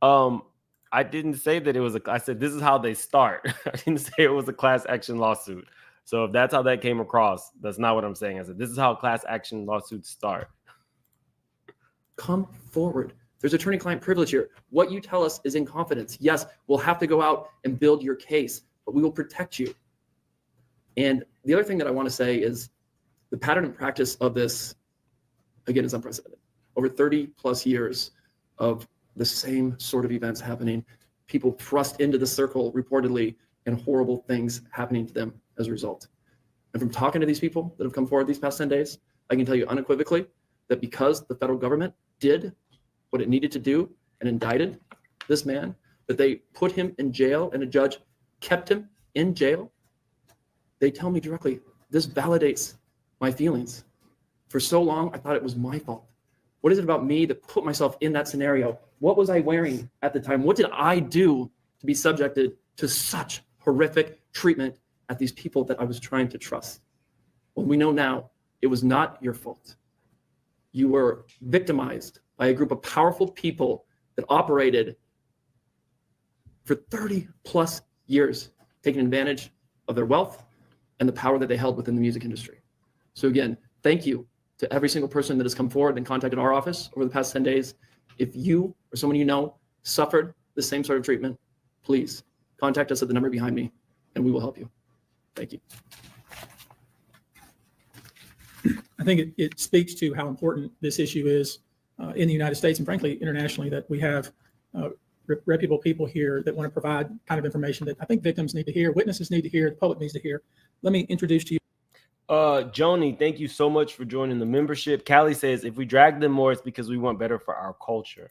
I didn't say that it was I said this is how they start. I didn't say it was a class action lawsuit. So if that's how that came across, that's not what I'm saying. I said this is how class action lawsuits start. Come forward. There's attorney-client privilege here. What you tell us is in confidence. Yes, we'll have to go out and build your case, but we will protect you. And the other thing that I want to say is the pattern and practice of this, again, is unprecedented. Over 30+ years of the same sort of events happening, people thrust into the circle reportedly, and horrible things happening to them as a result. And from talking to these people that have come forward these past 10 days, I can tell you unequivocally that because the federal government did what it needed to do and indicted this man, that they put him in jail and a judge kept him in jail. They tell me directly, this validates my feelings. For so long, I thought it was my fault. What is it about me that put myself in that scenario? What was I wearing at the time? What did I do to be subjected to such horrific treatment at these people that I was trying to trust? Well, we know now it was not your fault. You were victimized by a group of powerful people that operated for 30+ years, taking advantage of their wealth and the power that they held within the music industry. So again, thank you to every single person that has come forward and contacted our office over the past 10 days. If you or someone you know suffered the same sort of treatment, please contact us at the number behind me and we will help you. Thank you. I think it speaks to how important this issue is in the United States and frankly, internationally, that we have reputable people here that want to provide kind of information that I think victims need to hear, witnesses need to hear, the public needs to hear. Let me introduce to you. Joni, thank you so much for joining the membership. Callie says, if we drag them more, it's because we want better for our culture.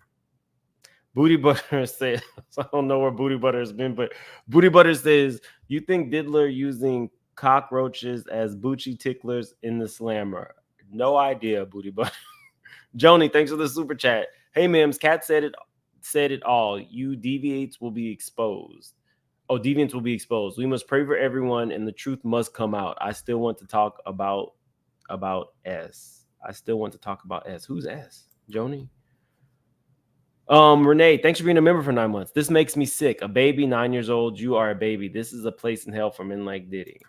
Booty Butter says, I don't know where Booty Butter has been, but Booty Butter says, you think Diddler using cockroaches as Bucci ticklers in the slammer? No idea, Booty Butter. Joni, thanks for the super chat. Hey, Mims, Kat said it all. You deviates will be exposed. Oh, deviants will be exposed. We must pray for everyone, and the truth must come out. I still want to talk about S. I still want to talk about S. Who's S? Joni? Renee, thanks for being a member for 9 months. This makes me sick. A baby, 9 years old. You are a baby. This is a place in hell for men like Diddy.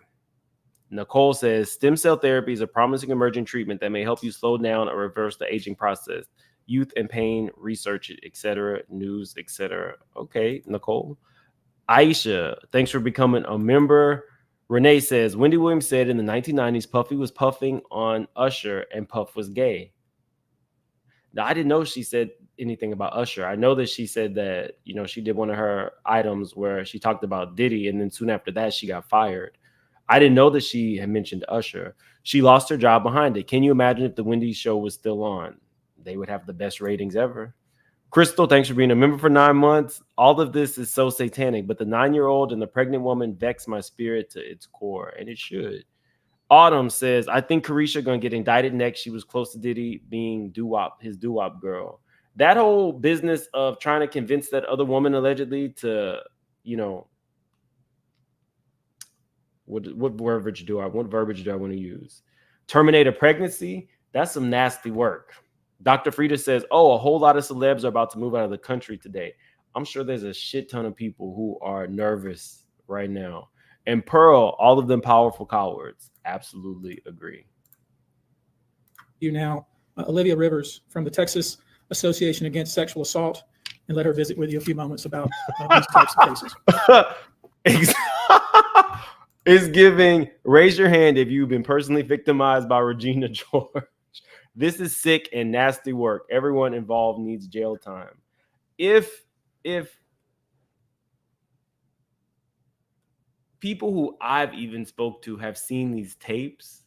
Nicole says, stem cell therapy is a promising emerging treatment that may help you slow down or reverse the aging process. Youth and pain, research it, etc. News, etc. Okay, Nicole. Aisha, thanks for becoming a member. Renee says, Wendy Williams said in the 1990s, Puffy was puffing on Usher and Puff was gay. Now, I didn't know she said anything about Usher. I know that she said that, you know, she did one of her items where she talked about Diddy, and then soon after that, she got fired. I didn't know that she had mentioned Usher. She lost her job behind it. Can you imagine if the Wendy show was still on? They would have the best ratings ever. Crystal, thanks for being a member for 9 months. All of this is so satanic, but the 9-year-old and the pregnant woman vex my spirit to its core, and it should. Autumn says, I think Carisha going to get indicted next. She was close to Diddy being his doo-wop girl. That whole business of trying to convince that other woman allegedly to, you know, what verbiage do I want to use? Terminate a pregnancy? That's some nasty work. Dr. Frida says, oh, a whole lot of celebs are about to move out of the country today. I'm sure there's a shit ton of people who are nervous right now. And Pearl, all of them powerful cowards. Absolutely agree. You now, Olivia Rivers from the Texas Association Against Sexual Assault, and let her visit with you a few moments about these types of cases. It's giving, raise your hand if you've been personally victimized by Regina George. This is sick and nasty work. Everyone involved needs jail time. If people who I've even spoke to have seen these tapes,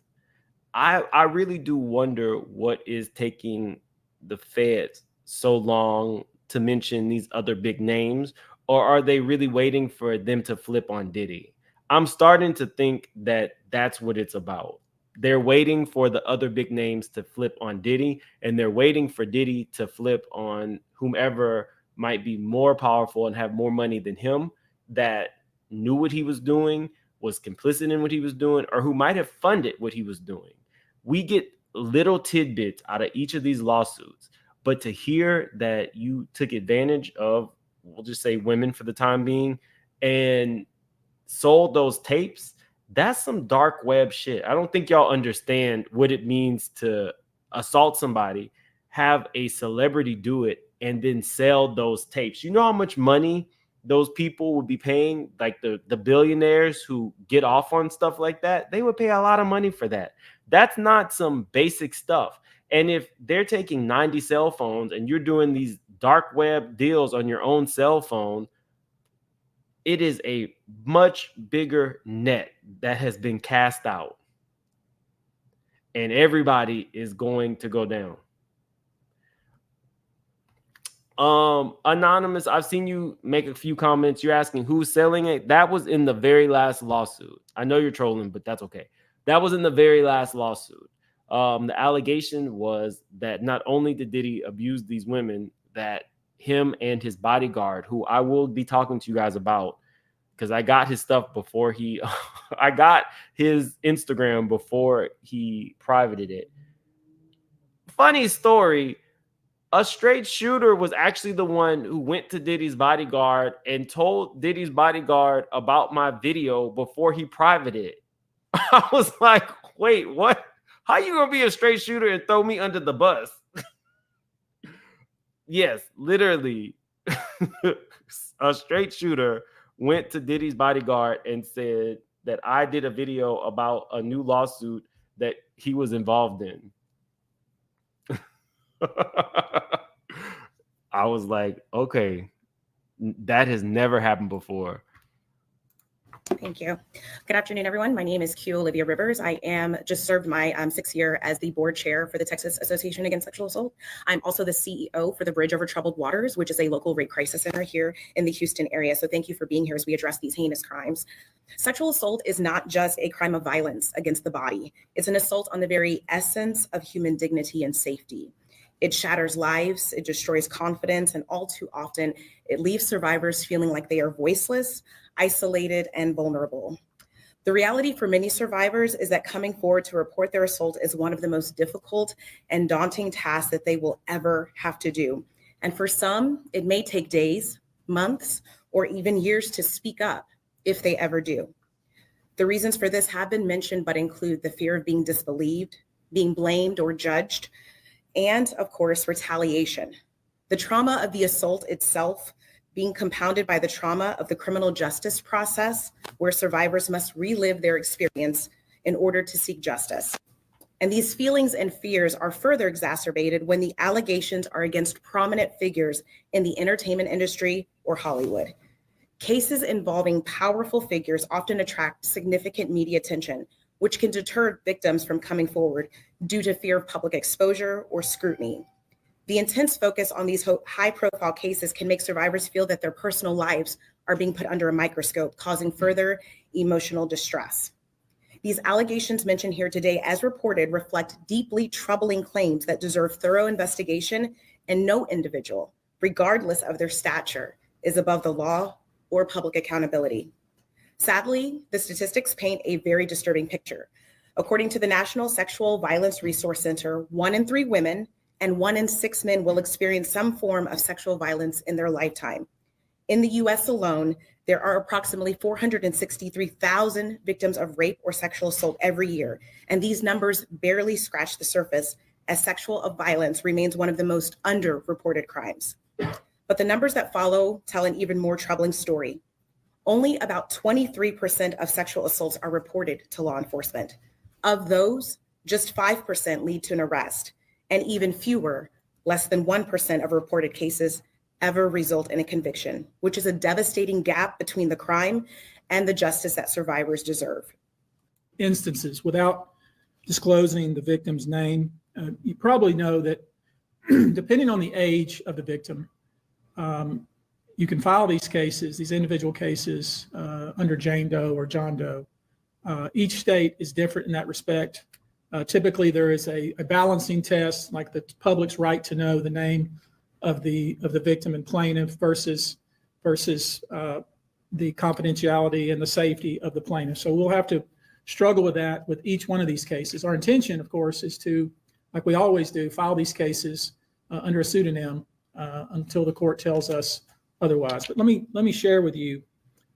I really do wonder what is taking the feds so long to mention these other big names, or are they really waiting for them to flip on Diddy? I'm starting to think that that's what it's about. They're waiting for the other big names to flip on Diddy, and they're waiting for Diddy to flip on whomever might be more powerful and have more money than him, that knew what he was doing, was complicit in what he was doing, or who might have funded what he was doing. We get little tidbits out of each of these lawsuits, but to hear that you took advantage of, we'll just say women for the time being, and sold those tapes, that's some dark web shit. I don't think y'all understand what it means to assault somebody, have a celebrity do it, and then sell those tapes. You know how much money those people would be paying, like the billionaires who get off on stuff like that? They would pay a lot of money for that. That's not some basic stuff. And if they're taking 90 cell phones and you're doing these dark web deals on your own cell phone, it is a much bigger net that has been cast out. And everybody is going to go down. Anonymous, I've seen you make a few comments. You're asking who's selling it. That was in the very last lawsuit. I know you're trolling, but that's okay. That was in the very last lawsuit. The allegation was that not only did Diddy abuse these women, that him and his bodyguard, who I will be talking to you guys about, because I got his stuff before I got his Instagram before he privated it. Funny story. A straight shooter was actually the one who went to Diddy's bodyguard and told Diddy's bodyguard about my video before he privated it. I was like, wait, what? How you gonna be a straight shooter and throw me under the bus? Yes, literally. A straight shooter went to Diddy's bodyguard and said that I did a video about a new lawsuit that he was involved in. I was like, okay, that has never happened before. Thank you. Good afternoon, everyone. My name is Q Olivia Rivers. I am just served my 6th year as the board chair for the Texas Association Against Sexual Assault. I'm also the CEO for the Bridge Over Troubled Waters, which is a local rape crisis center here in the Houston area. So thank you for being here as we address these heinous crimes. Sexual assault is not just a crime of violence against the body. It's an assault on the very essence of human dignity and safety. It shatters lives, it destroys confidence, and all too often, it leaves survivors feeling like they are voiceless, isolated, and vulnerable. The reality for many survivors is that coming forward to report their assault is one of the most difficult and daunting tasks that they will ever have to do. And for some, it may take days, months, or even years to speak up if they ever do. The reasons for this have been mentioned, but include the fear of being disbelieved, being blamed or judged, and of course, retaliation. The trauma of the assault itself being compounded by the trauma of the criminal justice process, where survivors must relive their experience in order to seek justice. And these feelings and fears are further exacerbated when the allegations are against prominent figures in the entertainment industry or Hollywood. Cases involving powerful figures often attract significant media attention, which can deter victims from coming forward due to fear of public exposure or scrutiny. The intense focus on these high-profile cases can make survivors feel that their personal lives are being put under a microscope, causing further emotional distress. These allegations mentioned here today, as reported, reflect deeply troubling claims that deserve thorough investigation, and no individual, regardless of their stature, is above the law or public accountability. Sadly, the statistics paint a very disturbing picture. According to the National Sexual Violence Resource Center, 1 in 3 women and 1 in 6 men will experience some form of sexual violence in their lifetime. In the US alone, there are approximately 463,000 victims of rape or sexual assault every year, and these numbers barely scratch the surface, as sexual violence remains one of the most underreported crimes. But the numbers that follow tell an even more troubling story. Only about 23% of sexual assaults are reported to law enforcement. Of those, just 5% lead to an arrest, and even fewer, less than 1% of reported cases, ever result in a conviction, which is a devastating gap between the crime and the justice that survivors deserve. Instances, without disclosing the victim's name, you probably know that depending on the age of the victim, you can file these cases, these individual cases, under Jane Doe or John Doe. Each state is different in that respect. Typically, there is a balancing test, like the public's right to know the name of the victim and plaintiff versus the confidentiality and the safety of the plaintiff. So we'll have to struggle with that with each one of these cases. Our intention, of course, is to, like we always do, file these cases under a pseudonym until the court tells us otherwise. But let me share with you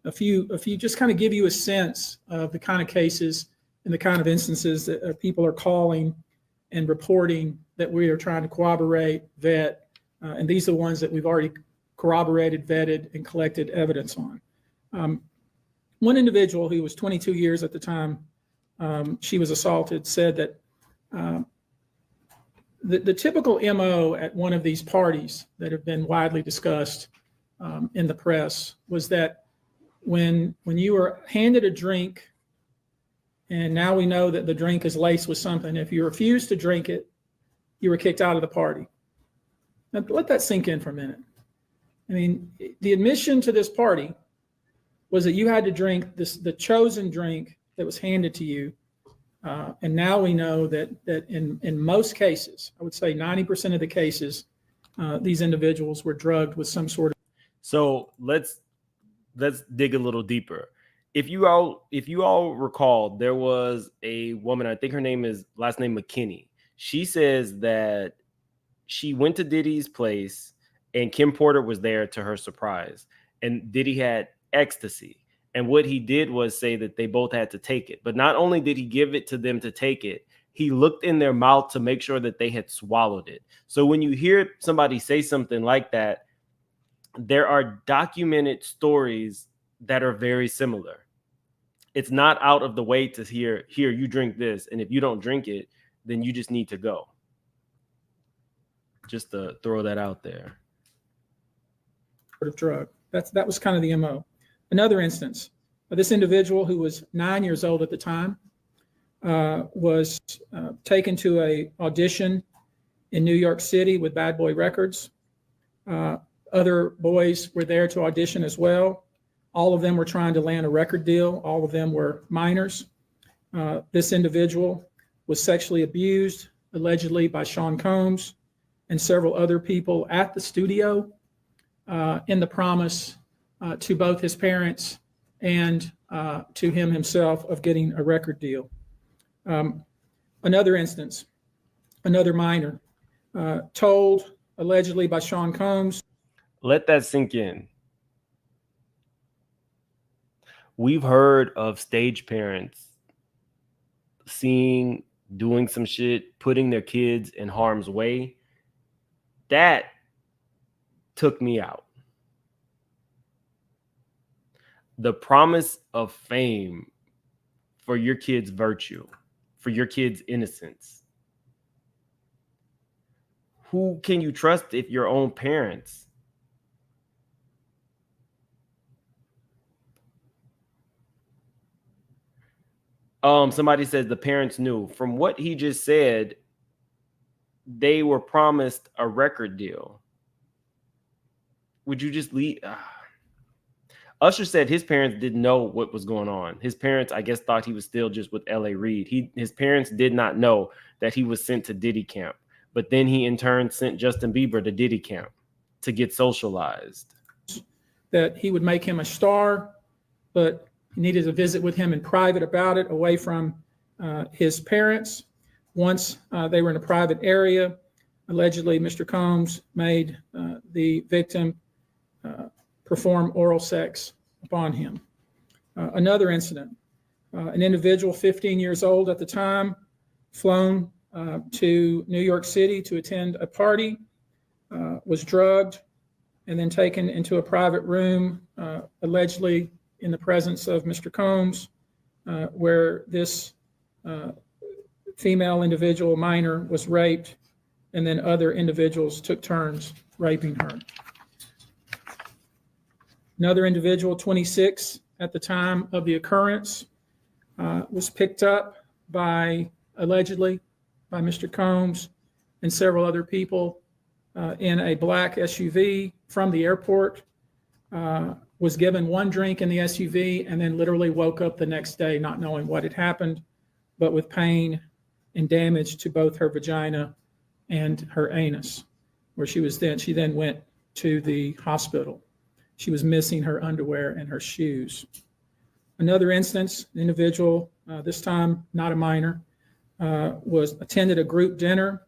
a few, just kind of give you a sense of the kind of cases and the kind of instances that people are calling and reporting that we are trying to corroborate, vet, and these are the ones that we've already corroborated, vetted, and collected evidence on. One individual who was 22 years at the time she was assaulted said that the typical MO at one of these parties that have been widely discussed in the press was that when you were handed a drink, and now we know that the drink is laced with something, if you refused to drink it, you were kicked out of the party. Now, let that sink in for a minute. I mean, the admission to this party was that you had to drink the chosen drink that was handed to you. And now we know that in most cases, I would say 90% of the cases, these individuals were drugged with some sort of. So let's dig a little deeper. If you all recall, there was a woman, I think her last name McKinney. She says that she went to Diddy's place and Kim Porter was there to her surprise. And Diddy had ecstasy. And what he did was say that they both had to take it. But not only did he give it to them to take it, he looked in their mouth to make sure that they had swallowed it. So when you hear somebody say something like that, there are documented stories that are very similar. It's not out of the way to hear, here, you drink this. And if you don't drink it, then you just need to go. Just to throw that out there. Of drug. That was kind of the MO. Another instance, this individual who was 9 years old at the time was taken to a audition in New York City with Bad Boy Records. Other boys were there to audition as well. All of them were trying to land a record deal. All of them were minors. This individual was sexually abused, allegedly by Sean Combs and several other people at the studio in the promise to both his parents and to him himself of getting a record deal. Another instance, another minor, told allegedly by Sean Combs. Let that sink in. We've heard of stage parents doing some shit, putting their kids in harm's way. That took me out. The promise of fame for your kid's virtue, for your kid's innocence. Who can you trust if your own parents? Somebody says the parents knew. From what he just said, they were promised a record deal. Would you just leave? Usher said his parents didn't know what was going on. His parents, I guess, thought he was still just with L.A. Reid. His parents did not know that he was sent to Diddy camp. But then he in turn sent Justin Bieber to Diddy camp to get socialized. That he would make him a star, but he needed to visit with him in private about it, away from his parents. Once they were in a private area, allegedly Mr. Combs made the victim perform oral sex upon him. Another incident, an individual 15 years old at the time, flown to New York City to attend a party, was drugged and then taken into a private room, allegedly in the presence of Mr. Combs, where this female individual, minor, was raped, and then other individuals took turns raping her. Another individual, 26 at the time of the occurrence, was picked up allegedly by Mr. Combs and several other people in a black SUV from the airport, was given one drink in the SUV, and then literally woke up the next day not knowing what had happened, but with pain and damage to both her vagina and her anus, where she then went to the hospital. She was missing her underwear and her shoes. Another instance, an individual, this time not a minor, attended a group dinner,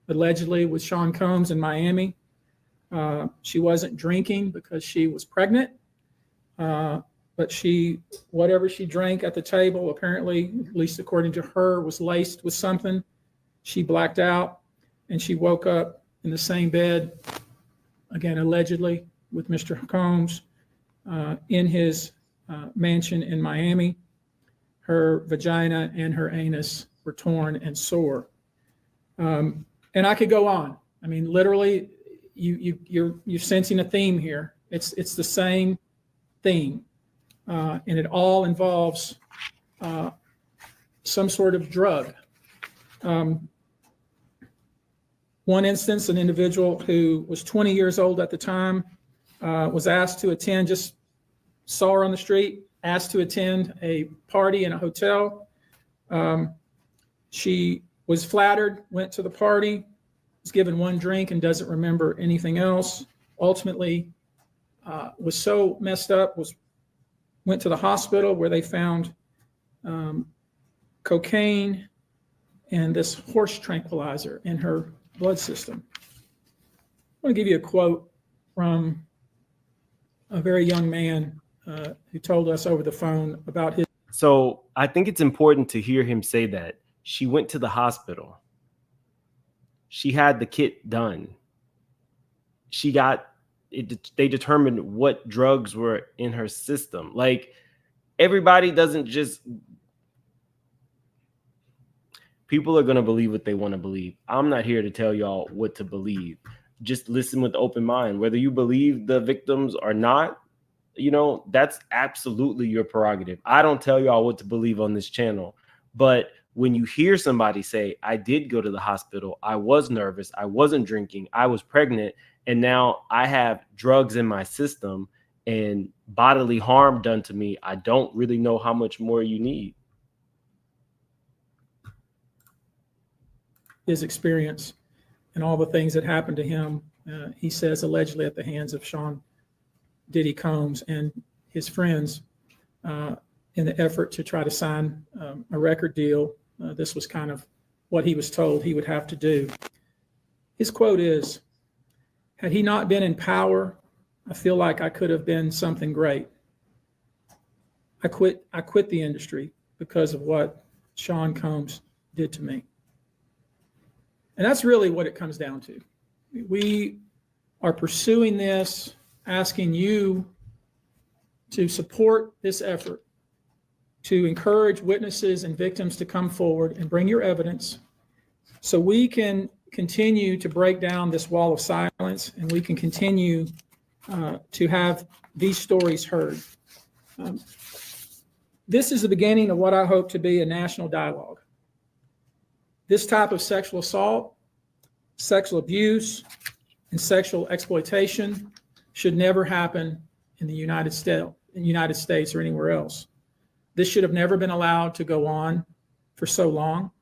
allegedly with Sean Combs in Miami. She wasn't drinking because she was pregnant, but whatever she drank at the table, apparently, at least according to her, was laced with something. She blacked out, and she woke up in the same bed, again, allegedly, with Mr. Combs in his mansion in Miami. Her vagina and her anus were torn and sore. And I could go on. I mean, literally, you're sensing a theme here. It's the same theme, and it all involves some sort of drug. One instance, an individual who was 20 years old at the time was asked to attend, just saw her on the street, asked to attend a party in a hotel. She was flattered, went to the party, was given one drink and doesn't remember anything else. Ultimately, was so messed up, went to the hospital where they found cocaine and this horse tranquilizer in her blood system. I want to give you a quote from a very young man who told us over the phone about his. So I think it's important to hear him say that. She went to the hospital. She had the kit done. She got it. They determined what drugs were in her system. Like, everybody doesn't just. People are going to believe what they want to believe. I'm not here to tell y'all what to believe. Just listen with open mind. Whether you believe the victims or not, that's absolutely your prerogative. I don't tell y'all what to believe on this channel. But when you hear somebody say, I did go to the hospital, I was nervous, I wasn't drinking, I was pregnant, and now I have drugs in my system and bodily harm done to me, I don't really know how much more you need. His experience and all the things that happened to him, he says, allegedly at the hands of Sean Diddy Combs and his friends. in the effort to try to sign a record deal. This was kind of what he was told he would have to do. His quote is, "Had he not been in power, I feel like I could have been something great. I quit the industry because of what Sean Combs did to me." And that's really what it comes down to. We are pursuing this, asking you to support this effort, to encourage witnesses and victims to come forward and bring your evidence so we can continue to break down this wall of silence and we can continue to have these stories heard. This is the beginning of what I hope to be a national dialogue. This type of sexual assault, sexual abuse, and sexual exploitation should never happen in the United States or anywhere else. This should have never been allowed to go on for so long.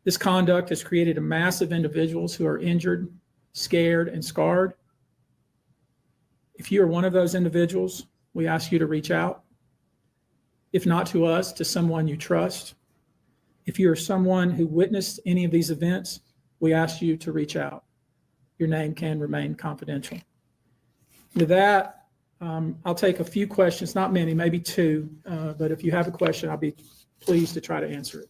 This conduct has created a mass of individuals who are injured, scared, and scarred. If you are one of those individuals, we ask you to reach out. If not to us, to someone you trust. If you are someone who witnessed any of these events, we ask you to reach out. Your name can remain confidential. With that, I'll take a few questions, not many, maybe two, but if you have a question, I'll be pleased to try to answer it.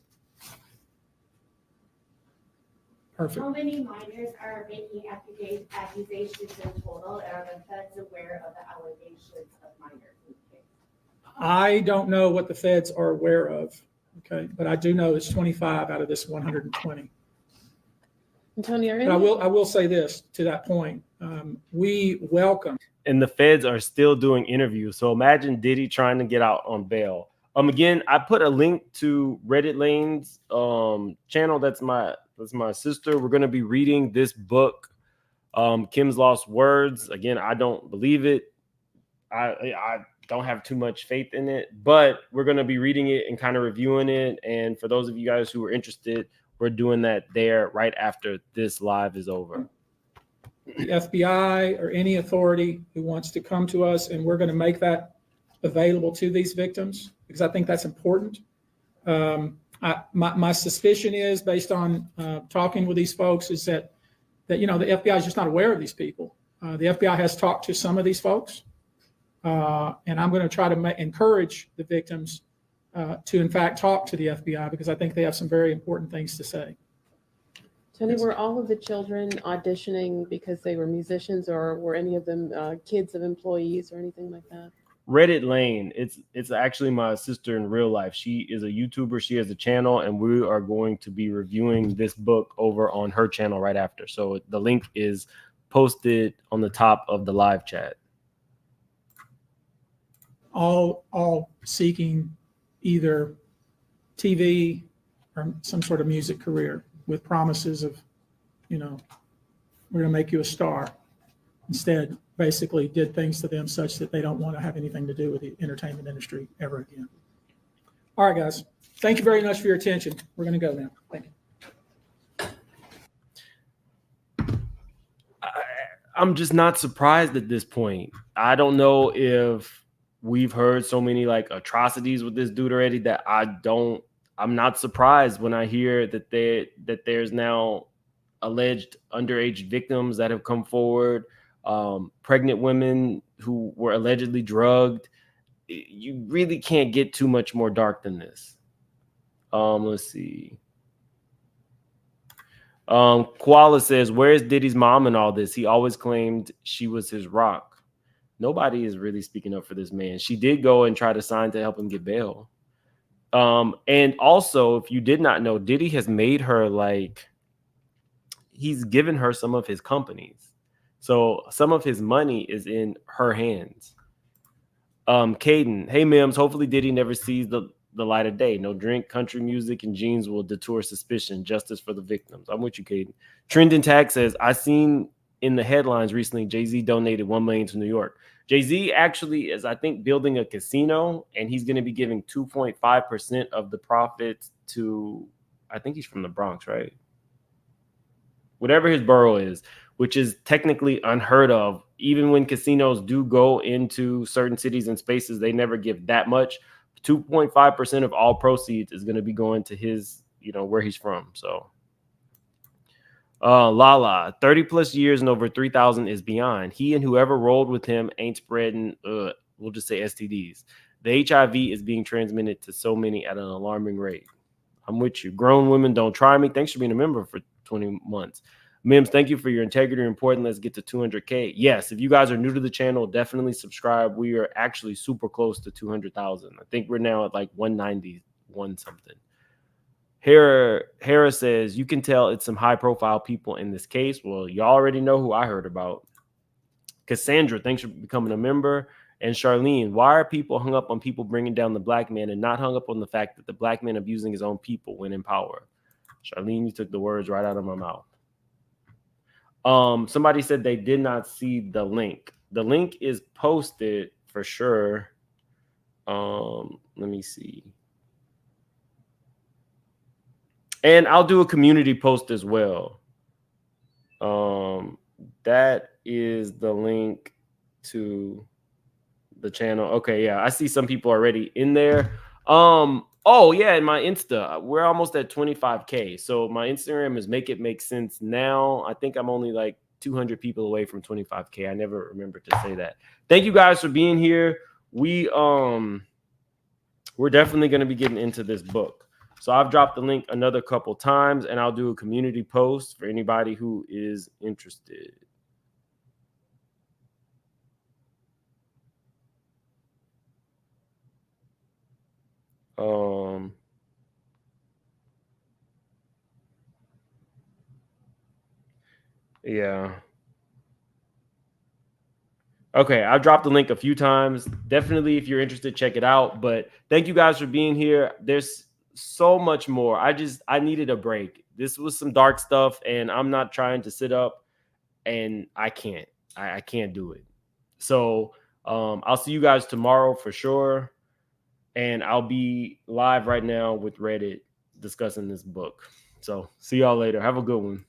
Perfect. How many minors are making accusations in total, and are the feds aware of the allegations of minors? I don't know what the feds are aware of, okay, but I do know it's 25 out of this 120. Antonio, but I will say this to that point. We welcome. And the feds are still doing interviews. So imagine Diddy trying to get out on bail. Again, I put a link to Reddit Lane's channel. That's my sister. We're gonna be reading this book, Kim's Lost Words. Again, I don't believe it. I don't have too much faith in it, but we're gonna be reading it and kind of reviewing it. And for those of you guys who are interested, we're doing that there right after this live is over. The FBI or any authority who wants to come to us, and we're going to make that available to these victims because I think that's important. My suspicion is, based on talking with these folks, is that the FBI is just not aware of these people. The FBI has talked to some of these folks, and I'm going to try to encourage the victims to, in fact, talk to the FBI because I think they have some very important things to say. Tony, were all of the children auditioning because they were musicians, or were any of them kids of employees or anything like that? Reddit Lane, it's actually my sister in real life. She is a YouTuber. She has a channel, and we are going to be reviewing this book over on her channel right after. So the link is posted on the top of the live chat. All seeking either TV or some sort of music career, with promises of, we're going to make you a star. Instead, basically did things to them such that they don't want to have anything to do with the entertainment industry ever again. All right, guys. Thank you very much for your attention. We're going to go now. Thank you. I'm just not surprised at this point. I don't know if we've heard so many atrocities with this dude already that I'm not surprised when I hear that there's now alleged underage victims that have come forward, pregnant women who were allegedly drugged. You really can't get too much more dark than this. Let's see. Koala says, "Where's Diddy's mom in all this? He always claimed she was his rock." Nobody is really speaking up for this man. She did go and try to sign to help him get bail. And also, if you did not know, Diddy has made her he's given her some of his companies. So some of his money is in her hands. Caden, hey Mims, hopefully Diddy never sees the light of day. No drink, country music, and jeans will detour suspicion. Justice for the victims. I'm with you, Caden. Trending Tag says, I seen in the headlines recently, Jay-Z donated $1 million to New York. Jay-Z actually is, I think, building a casino, and he's going to be giving 2.5% of the profits to, I think he's from the Bronx, right? Whatever his borough is, which is technically unheard of. Even when casinos do go into certain cities and spaces, they never give that much. 2.5% of all proceeds is going to be going to his, where he's from. So Lala, 30 plus years and over 3,000 is beyond. He and whoever rolled with him ain't spreading, we'll just say STDs. The HIV is being transmitted to so many at an alarming rate. I'm with you. Grown women don't try me. Thanks for being a member for 20 months. Mims, thank you for your integrity and important. Let's get to 200K. Yes, if you guys are new to the channel, definitely subscribe. We are actually super close to 200,000. I think we're now at like 191 something. Hera says, you can tell it's some high-profile people in this case. Well, you already know who I heard about. Cassandra, thanks for becoming a member. And Charlene, why are people hung up on people bringing down the black man and not hung up on the fact that the black man abusing his own people when in power? Charlene, you took the words right out of my mouth. Somebody said they did not see the link. The link is posted for sure. Let me see. And I'll do a community post as well. That is the link to the channel. Okay, yeah, I see some people already in there. Oh yeah, in my Insta, we're almost at 25K. So my Instagram is Make It Make Sense now. I think I'm only like 200 people away from 25K. I never remember to say that. Thank you guys for being here. We're definitely going to be getting into this book. So I've dropped the link another couple times, and I'll do a community post for anybody who is interested. Yeah. Okay, I've dropped the link a few times. Definitely, if you're interested, check it out. But thank you guys for being here. There's so much more. I needed a break. This was some dark stuff, and I'm not trying to sit up, and I can't. I can't do it. So I'll see you guys tomorrow for sure. And I'll be live right now with Reddit discussing this book. So see y'all later. Have a good one.